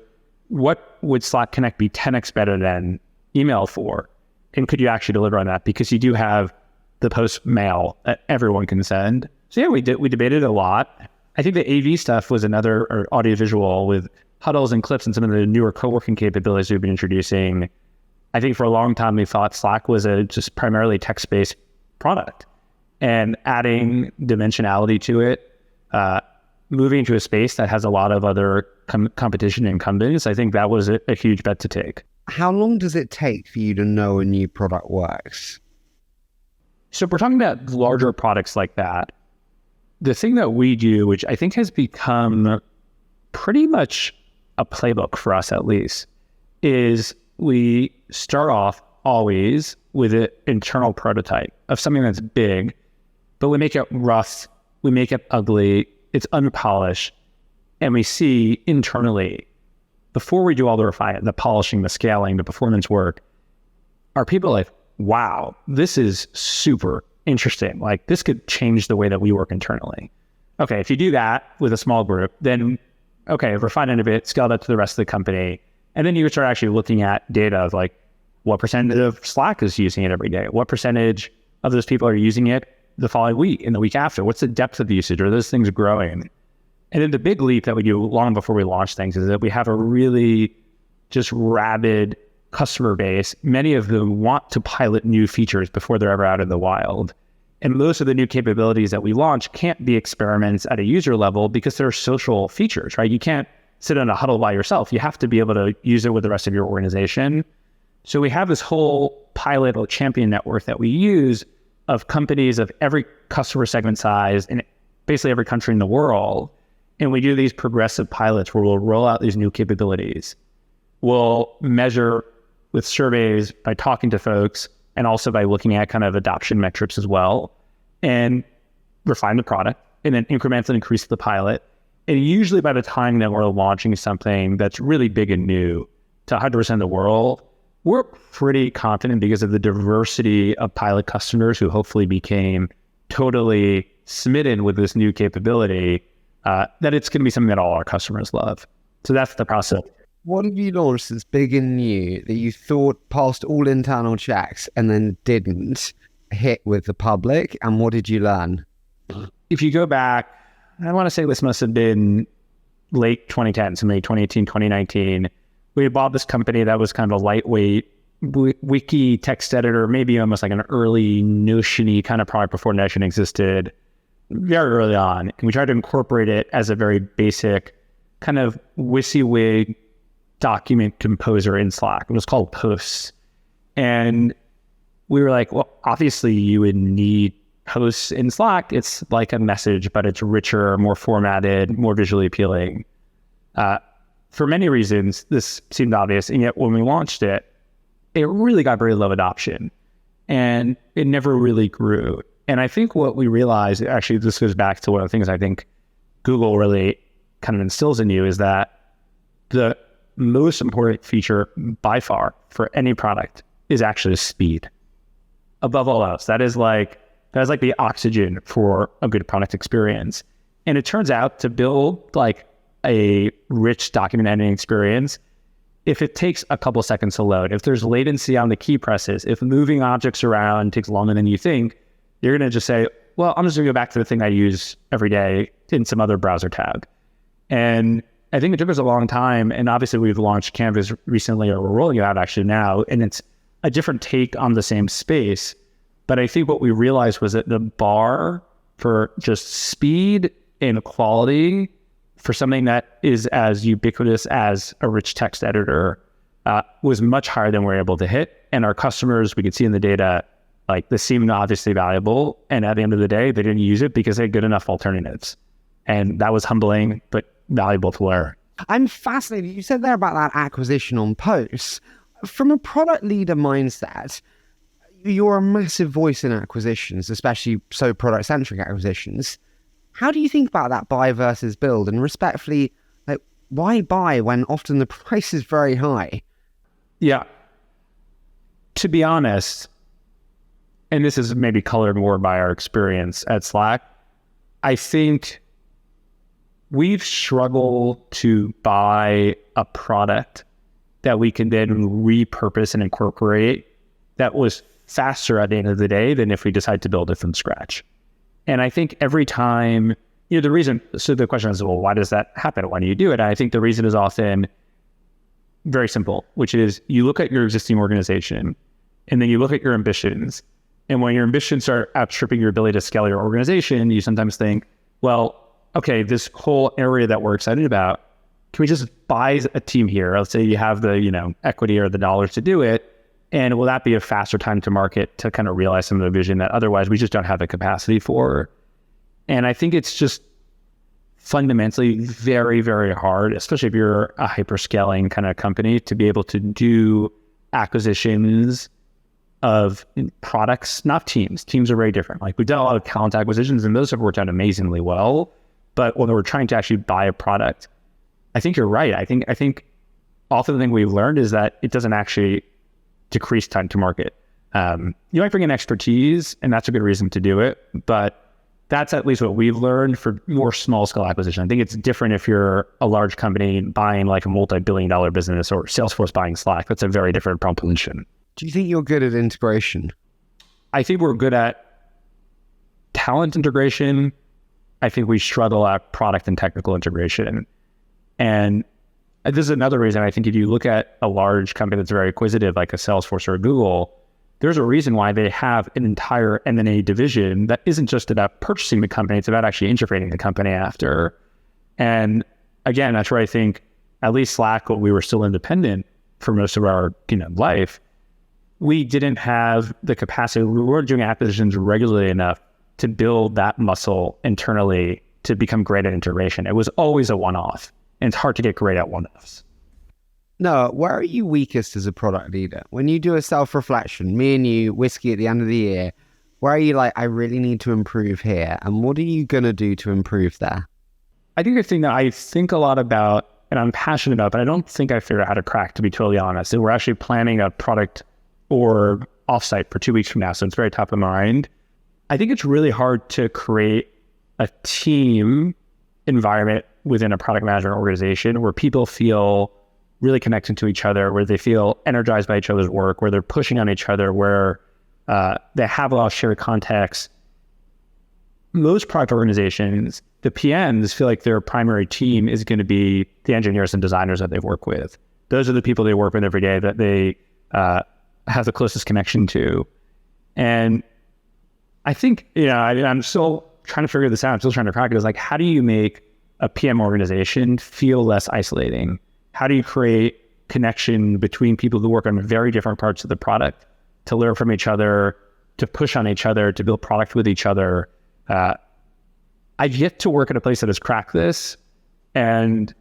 what would Slack Connect be 10x better than email for? And could you actually deliver on that? Because you do have the post mail that everyone can send. So yeah, we debated a lot. I think the AV stuff was another, or audiovisual with huddles and clips and some of the newer co-working capabilities we've been introducing. I think for a long time, we thought Slack was a just primarily text-based product, and adding dimensionality to it, moving into a space that has a lot of other competition incumbents, I think that was a huge bet to take. How long does it take for you to know a new product works? So if we're talking about larger products like that, the thing that we do, which I think has become pretty much a playbook for us at least, is we start off always with an internal prototype of something that's big, but we make it rough, we make it ugly, it's unpolished, and we see internally, before we do all the refinement, the polishing, the scaling, the performance work, are people like, wow, this is super interesting. Like, this could change the way that we work internally. Okay, if you do that with a small group, then, okay, refine it a bit, scale that to the rest of the company. And then you start actually looking at data of like, what percentage of Slack is using it every day? What percentage of those people are using it the following week and the week after? What's the depth of usage? Are those things growing? And then the big leap that we do long before we launch things is that we have a really just rabid customer base. Many of them want to pilot new features before they're ever out in the wild. And most of the new capabilities that we launch can't be experiments at a user level because they're social features, right? You can't sit in a huddle by yourself. You have to be able to use it with the rest of your organization. So we have this whole pilot or champion network that we use of companies of every customer segment size in basically every country in the world. And we do these progressive pilots where we'll roll out these new capabilities. We'll measure with surveys by talking to folks and also by looking at kind of adoption metrics as well, and refine the product and then incrementally increase the pilot. And usually by the time that we're launching something that's really big and new to 100% of the world, we're pretty confident because of the diversity of pilot customers who hopefully became totally smitten with this new capability, that it's going to be something that all our customers love. So that's the process. What have you launched that's big and new that you thought passed all internal checks and then didn't hit with the public? And what did you learn? If you go back, I want to say this must have been late 2010, so maybe 2018, 2019. We bought this company that was kind of a lightweight wiki text editor, maybe almost like an early Notion-y kind of product before Notion existed, very early on. And we tried to incorporate it as a very basic kind of WYSIWYG document composer in Slack. It was called Posts. And we were like, well, obviously you would need Posts in Slack. It's like a message, but it's richer, more formatted, more visually appealing. For many reasons, this seemed obvious. And yet when we launched it, it really got very low adoption and it never really grew. And I think what we realized, actually, this goes back to one of the things I think Google really kind of instills in you, is that the most important feature by far for any product is actually speed. above all else. That's like the oxygen for a good product experience. And it turns out to build like a rich document editing experience, if it takes a couple seconds to load, if there's latency on the key presses, if moving objects around takes longer than you think, you're going to just say, well, I'm just going to go back to the thing I use every day in some other browser tab. And I think it took us a long time. And obviously we've launched Canvas recently, or we're rolling it out actually now. And it's a different take on the same space. But I think what we realized was that the bar for just speed and quality for something that is as ubiquitous as a rich text editor was much higher than we're able to hit. And our customers, we could see in the data, like this seemed obviously valuable. And at the end of the day, they didn't use it because they had good enough alternatives. And that was humbling, but valuable to learn. I'm fascinated. You said there about that acquisition on posts. From a product leader mindset, you're a massive voice in acquisitions, especially so product-centric acquisitions. How do you think about that buy versus build? And respectfully, like, why buy when often the price is very high? Yeah. To be honest, and this is maybe colored more by our experience at Slack, I think we've struggled to buy a product that we can then repurpose and incorporate that was faster at the end of the day than if we decide to build it from scratch. And I think every time, the reason, so the question is, well, why does that happen? Why do you do it? And I think the reason is often very simple, which is you look at your existing organization and then you look at your ambitions. And when your ambitions start outstripping your ability to scale your organization, you sometimes think, well, okay, this whole area that we're excited about, can we just buy a team here? Let's say you have the, equity or the dollars to do it. And will that be a faster time to market to kind of realize some of the vision that otherwise we just don't have the capacity for? And I think it's just fundamentally very, very hard, especially if you're a hyperscaling kind of company, to be able to do acquisitions of products, not teams. Teams are very different. Like we've done a lot of talent acquisitions and those have worked out amazingly well. But when we're trying to actually buy a product, I think you're right. I think often the thing we've learned is that it doesn't actually decrease time to market. You might bring in expertise and that's a good reason to do it, but that's at least what we've learned for more small scale acquisition. I think it's different if you're a large company buying like a multi-billion-dollar business or Salesforce buying Slack. That's a very different proposition. Do you think you're good at integration? I think we're good at talent integration. I think we struggle at product and technical integration. And this is another reason. I think if you look at a large company that's very acquisitive, like a Salesforce or a Google, there's a reason why they have an entire M&A division that isn't just about purchasing the company, it's about actually integrating the company after. And again, that's where I think at least Slack, when we were still independent for most of our life, we didn't have the capacity. We weren't doing acquisitions regularly enough to build that muscle internally to become great at integration. It was always a one-off, and it's hard to get great at one-offs. No, where are you weakest as a product leader? When you do a self-reflection, me and you, whiskey at the end of the year, where are you like, I really need to improve here? And what are you going to do to improve there? I think the thing that I think a lot about, and I'm passionate about, but I don't think I figured out how to crack, to be totally honest. And we're actually planning a product or offsite for 2 weeks from now, so it's very top of mind. I think it's really hard to create a team environment within a product management organization where people feel really connected to each other, where they feel energized by each other's work, where they're pushing on each other, where they have a lot of shared context. Most product organizations, the PMs feel like their primary team is going to be the engineers and designers that they work with. Those are the people they work with every day that they have the closest connection to. And I think, I'm still trying to figure this out. I'm still trying to crack it. It's like, how do you make a PM organization feel less isolating? How do you create connection between people who work on very different parts of the product to learn from each other, to push on each other, to build product with each other? I've yet to work at a place that has cracked this. And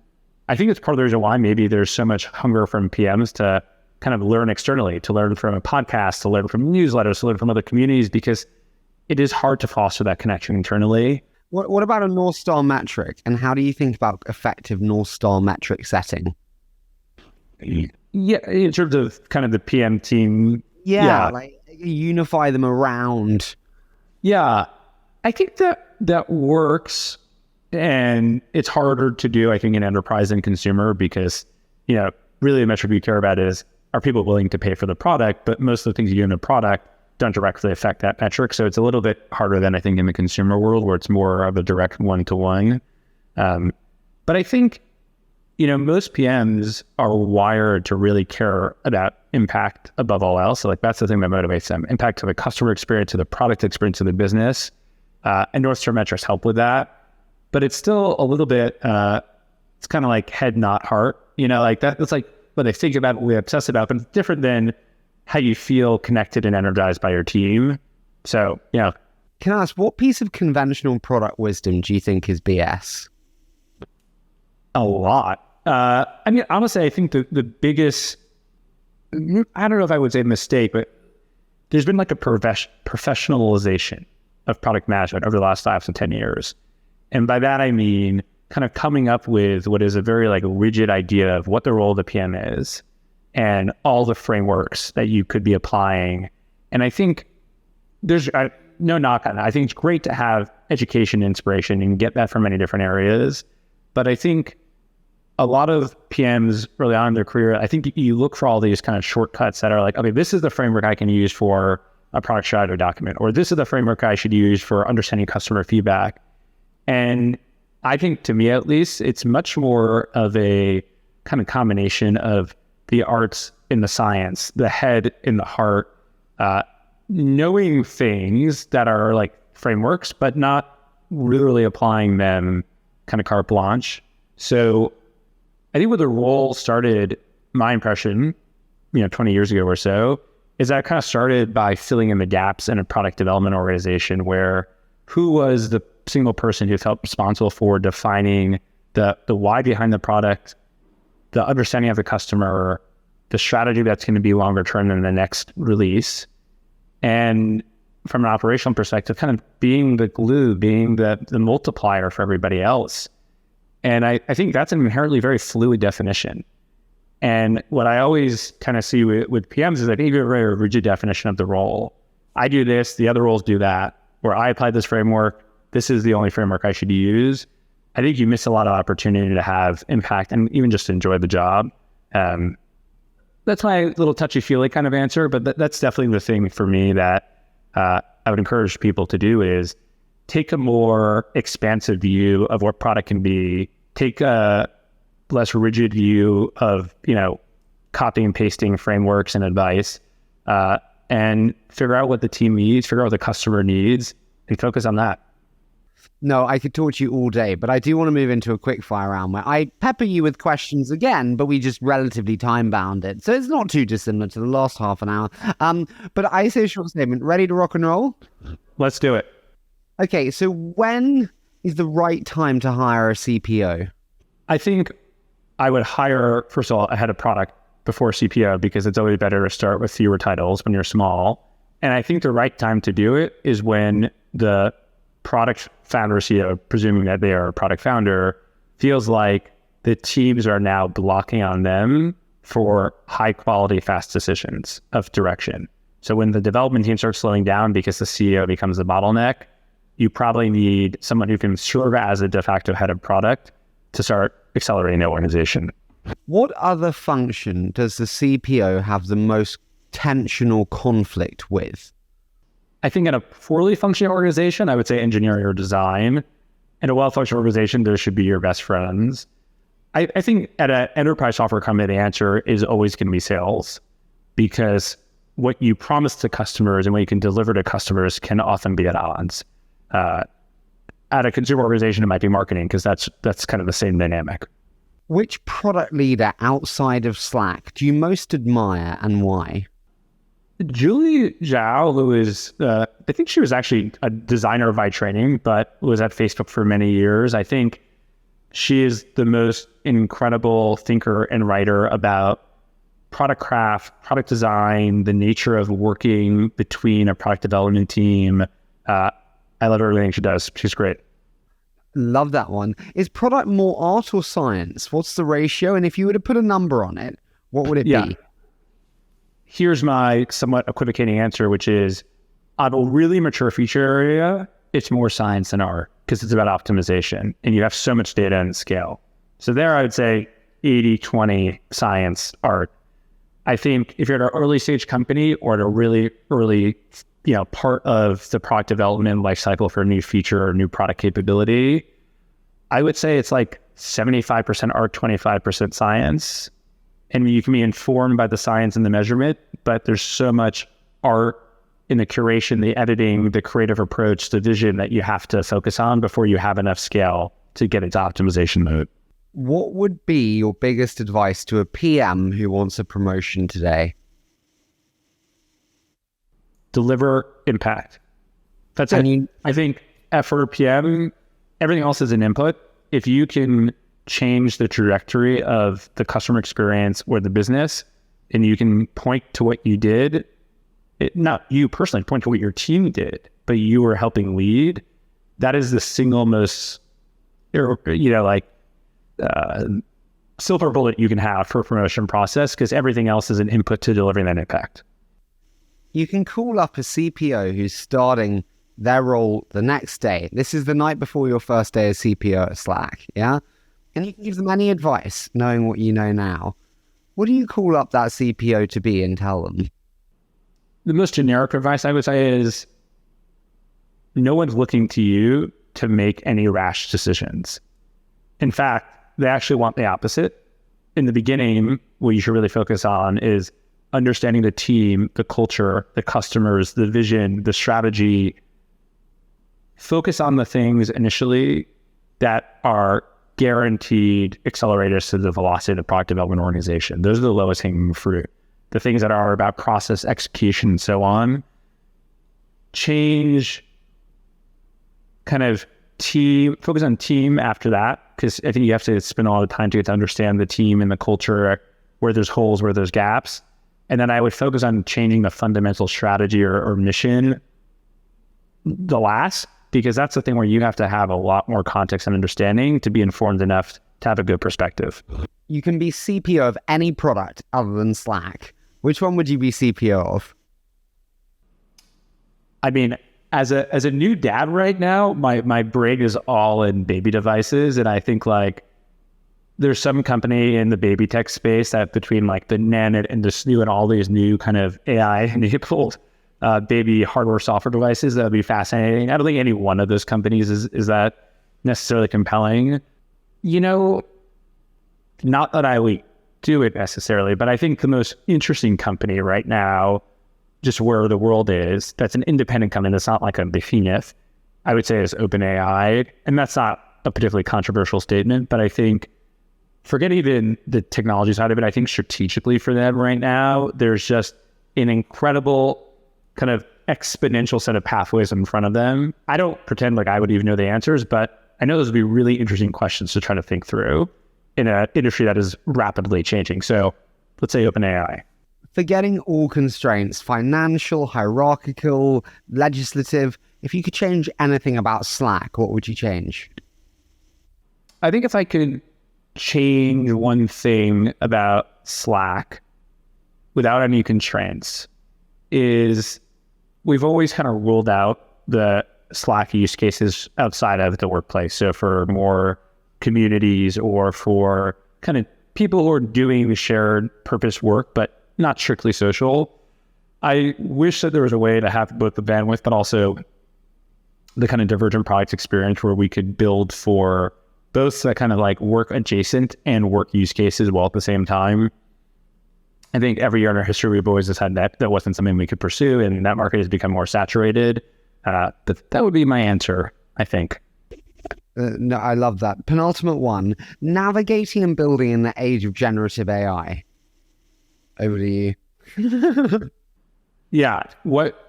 I think it's part of the reason why maybe there's so much hunger from PMs to kind of learn externally, to learn from a podcast, to learn from newsletters, to learn from other communities, because it is hard to foster that connection internally. What about a North Star metric? And how do you think about effective North Star metric setting? Yeah, in terms of kind of the PM team. Yeah. unify them around? Yeah, I think that works, and it's harder to do, I think, in enterprise and consumer because, really the metric we care about is, are people willing to pay for the product? But most of the things you do in a product don't directly affect that metric. So it's a little bit harder than I think in the consumer world where it's more of a direct one-to-one. But I think, most PMs are wired to really care about impact above all else. So like that's the thing that motivates them. Impact to the customer experience, to the product experience, to the business. And North Star metrics help with that. But it's still a little bit, it's kind of like head, not heart. Like that. It's like what they think about, what we obsess about, but it's different than how you feel connected and energized by your team. So, Can I ask, what piece of conventional product wisdom do you think is BS? A lot. Honestly, I think the biggest, I don't know if I would say mistake, but there's been like a professionalization of product management over the last 5 to 10 years. And by that, I mean kind of coming up with what is a very like rigid idea of what the role of the PM is and all the frameworks that you could be applying. And I think there's no knock on it. I think it's great to have education, inspiration, and get that from many different areas. But I think a lot of PMs early on in their career, I think you look for all these kind of shortcuts that are like, okay, this is the framework I can use for a product strategy document, or this is the framework I should use for understanding customer feedback. And I think, to me at least, it's much more of a kind of combination of the arts in the science, the head in the heart, knowing things that are like frameworks, but not literally applying them kind of carte blanche. So I think where the role started, my impression, 20 years ago or so, is that it kind of started by filling in the gaps in a product development organization where who was the single person who felt responsible for defining the why behind the product, the understanding of the customer, the strategy that's going to be longer term than the next release. And from an operational perspective, kind of being the glue, being the multiplier for everybody else. And I think that's an inherently very fluid definition. And what I always kind of see with PMs is that they have a very rigid definition of the role. I do this, the other roles do that, where I apply this framework, this is the only framework I should use. I think you miss a lot of opportunity to have impact and even just enjoy the job. That's my little touchy-feely kind of answer, but that's definitely the thing for me that I would encourage people to do is take a more expansive view of what product can be, take a less rigid view of, copy and pasting frameworks and advice, and figure out what the team needs, figure out what the customer needs, and focus on that. No, I could talk to you all day, but I do want to move into a quick fire round where I pepper you with questions again, but we just relatively time bound it. So it's not too dissimilar to the last half an hour. But I say a short statement. Ready to rock and roll? Let's do it. Okay, so when is the right time to hire a CPO? I think I would hire, first of all, a head of product before CPO because it's always better to start with fewer titles when you're small. And I think the right time to do it is when the product founder, CEO, presuming that they are a product founder, feels like the teams are now blocking on them for high quality, fast decisions of direction. So when the development team starts slowing down because the CEO becomes the bottleneck, you probably need someone who can serve as a de facto head of product to start accelerating the organization. What other function does the CPO have the most tensional conflict with? I think in a poorly functioning organization, I would say engineering or design. In a well-functioning organization, there should be your best friends. I think at an enterprise software company, the answer is always going to be sales, because what you promise to customers and what you can deliver to customers can often be at odds. At a consumer organization, it might be marketing, because that's kind of the same dynamic. Which product leader outside of Slack do you most admire and why? Julie Zhao, who is, I think she was actually a designer by training, but was at Facebook for many years. I think she is the most incredible thinker and writer about product craft, product design, the nature of working between a product development team. I love everything she does. She's great. Love that one. Is product more art or science? What's the ratio? And if you were to put a number on it, what would it be? here's my somewhat equivocating answer, which is on a really mature feature area, it's more science than art because it's about optimization and you have so much data and scale. So there I would say 80-20 science, art. I think if you're at an early stage company or at a really early, part of the product development lifecycle for a new feature or new product capability, I would say it's like 75% art, 25% science. And you can be informed by the science and the measurement, but there's so much art in the curation, the editing, the creative approach, the vision that you have to focus on before you have enough scale to get into optimization mode. What would be your biggest advice to a PM who wants a promotion today? Deliver impact. That's it. I think for PM, everything else is an input. If you can change the trajectory of the customer experience or the business, and you can point to what you did, not you personally, point to what your team did, but you were helping lead, that is the single most, silver bullet you can have for a promotion process, because everything else is an input to delivering that impact. You can call up a CPO who's starting their role the next day. This is the night before your first day as CPO at Slack, yeah? And you can give them any advice, knowing what you know now. What do you call up that CPO to be and tell them? The most generic advice I would say is no one's looking to you to make any rash decisions. In fact, they actually want the opposite. In the beginning, what you should really focus on is understanding the team, the culture, the customers, the vision, the strategy. Focus on the things initially that are guaranteed accelerators to the velocity of the product development organization. Those are the lowest hanging fruit. The things that are about process execution and so on. Change kind of team, focus on team after that, because I think you have to spend a lot of time to get to understand the team and the culture, where there's holes, where there's gaps. And then I would focus on changing the fundamental strategy or mission the last, because that's the thing where you have to have a lot more context and understanding to be informed enough to have a good perspective. You can be CPO of any product other than Slack. Which one would you be CPO of? I mean, as a new dad right now, my brain is all in baby devices. And I think there's some company in the baby tech space that between the Nanit and the Snoo and all these new kind of AI enabled baby hardware software devices, that would be fascinating. I don't think any one of those companies is that necessarily compelling. Not that I would do it necessarily, but I think the most interesting company right now, just where the world is, that's an independent company, that's not like a behemoth, I would say is OpenAI. And that's not a particularly controversial statement, but I think, forget even the technology side of it, I think strategically for them right now, there's just an incredible kind of exponential set of pathways in front of them. I don't pretend like I would even know the answers, but I know those would be really interesting questions to try to think through in an industry that is rapidly changing. So let's say OpenAI. Forgetting all constraints, financial, hierarchical, legislative, if you could change anything about Slack, what would you change? I think if I could change one thing about Slack without any constraints, is we've always kind of ruled out the Slack use cases outside of the workplace. So for more communities or for kind of people who are doing the shared purpose work, but not strictly social. I wish that there was a way to have both the bandwidth, but also the kind of divergent product experience where we could build for both the kind of work adjacent and work use cases while at the same time. I think every year in our history, we've always just had that wasn't something we could pursue, and that market has become more saturated. But that would be my answer, I think. No, I love that. Penultimate one, navigating and building in the age of generative AI. Over to you. Yeah.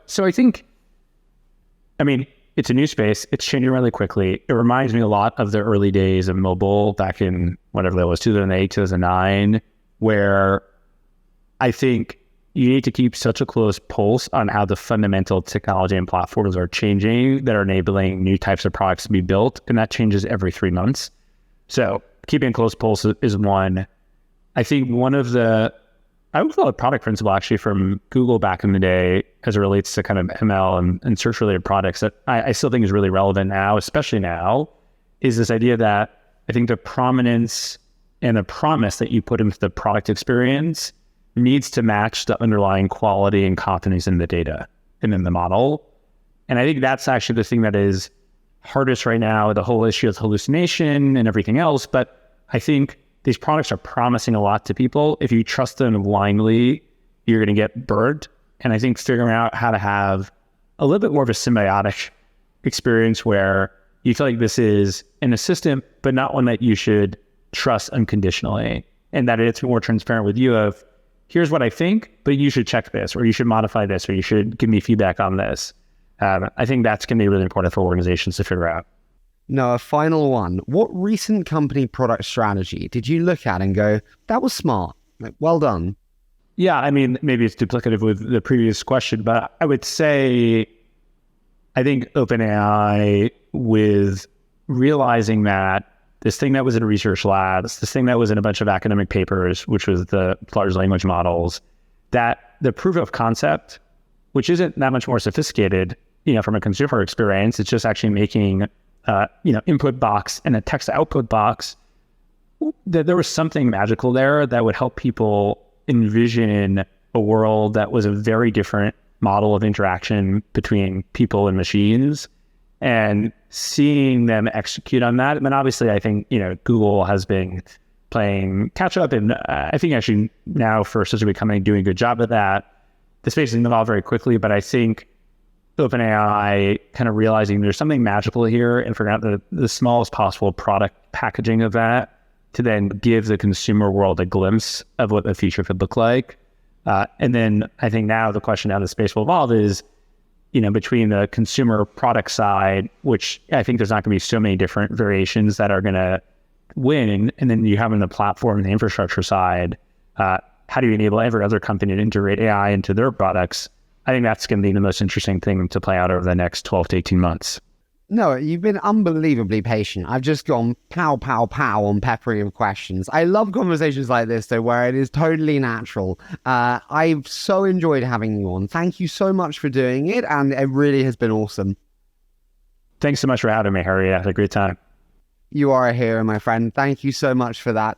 So I think, it's a new space. It's changing really quickly. It reminds me a lot of the early days of mobile back in whatever that was, 2008, 2009, where I think you need to keep such a close pulse on how the fundamental technology and platforms are changing that are enabling new types of products to be built. And that changes every 3 months. So keeping a close pulse is one. I think one of the I would call it product principle actually from Google back in the day as it relates to kind of ML and search related products that I still think is really relevant now, especially now, is this idea that I think the prominence and the promise that you put into the product experience needs to match the underlying quality and confidence in the data and in the model. And I think that's actually the thing that is hardest right now, the whole issue of hallucination and everything else. But I think these products are promising a lot to people. If you trust them blindly, you're going to get burnt. And I think figuring out how to have a little bit more of a symbiotic experience where you feel like this is an assistant, but not one that you should trust unconditionally. And that it's more transparent with you of, here's what I think, but you should check this, or you should modify this, or you should give me feedback on this. I think that's going to be really important for organizations to figure out. Now, a final one. What recent company product strategy did you look at and go, that was smart, like, well done? Yeah, I mean, maybe it's duplicative with the previous question, but I would say, I think OpenAI, with realizing that this thing that was in research labs, this thing that was in a bunch of academic papers, which was the large language models, that the proof of concept, which isn't that much more sophisticated, from a consumer experience, it's just actually making, input box and a text output box, that there was something magical there that would help people envision a world that was a very different model of interaction between people and machines, and seeing them execute on that. And then obviously I think, Google has been playing catch up, and I think actually now First is becoming doing a good job of that. The space has evolved very quickly, but I think OpenAI kind of realizing there's something magical here and figuring out the smallest possible product packaging of that to then give the consumer world a glimpse of what the future could look like. And then I think now the question how the space will evolve is, between the consumer product side, which I think there's not going to be so many different variations that are going to win, and then you have on the platform and the infrastructure side, how do you enable every other company to integrate AI into their products? I think that's going to be the most interesting thing to play out over the next 12 to 18 months. No, you've been unbelievably patient. I've just gone pow, pow, pow on peppering of questions. I love conversations like this, though, where it is totally natural. I've so enjoyed having you on. Thank you so much for doing it, and it really has been awesome. Thanks so much for having me, Harry. I had a great time. You are a hero, my friend. Thank you so much for that.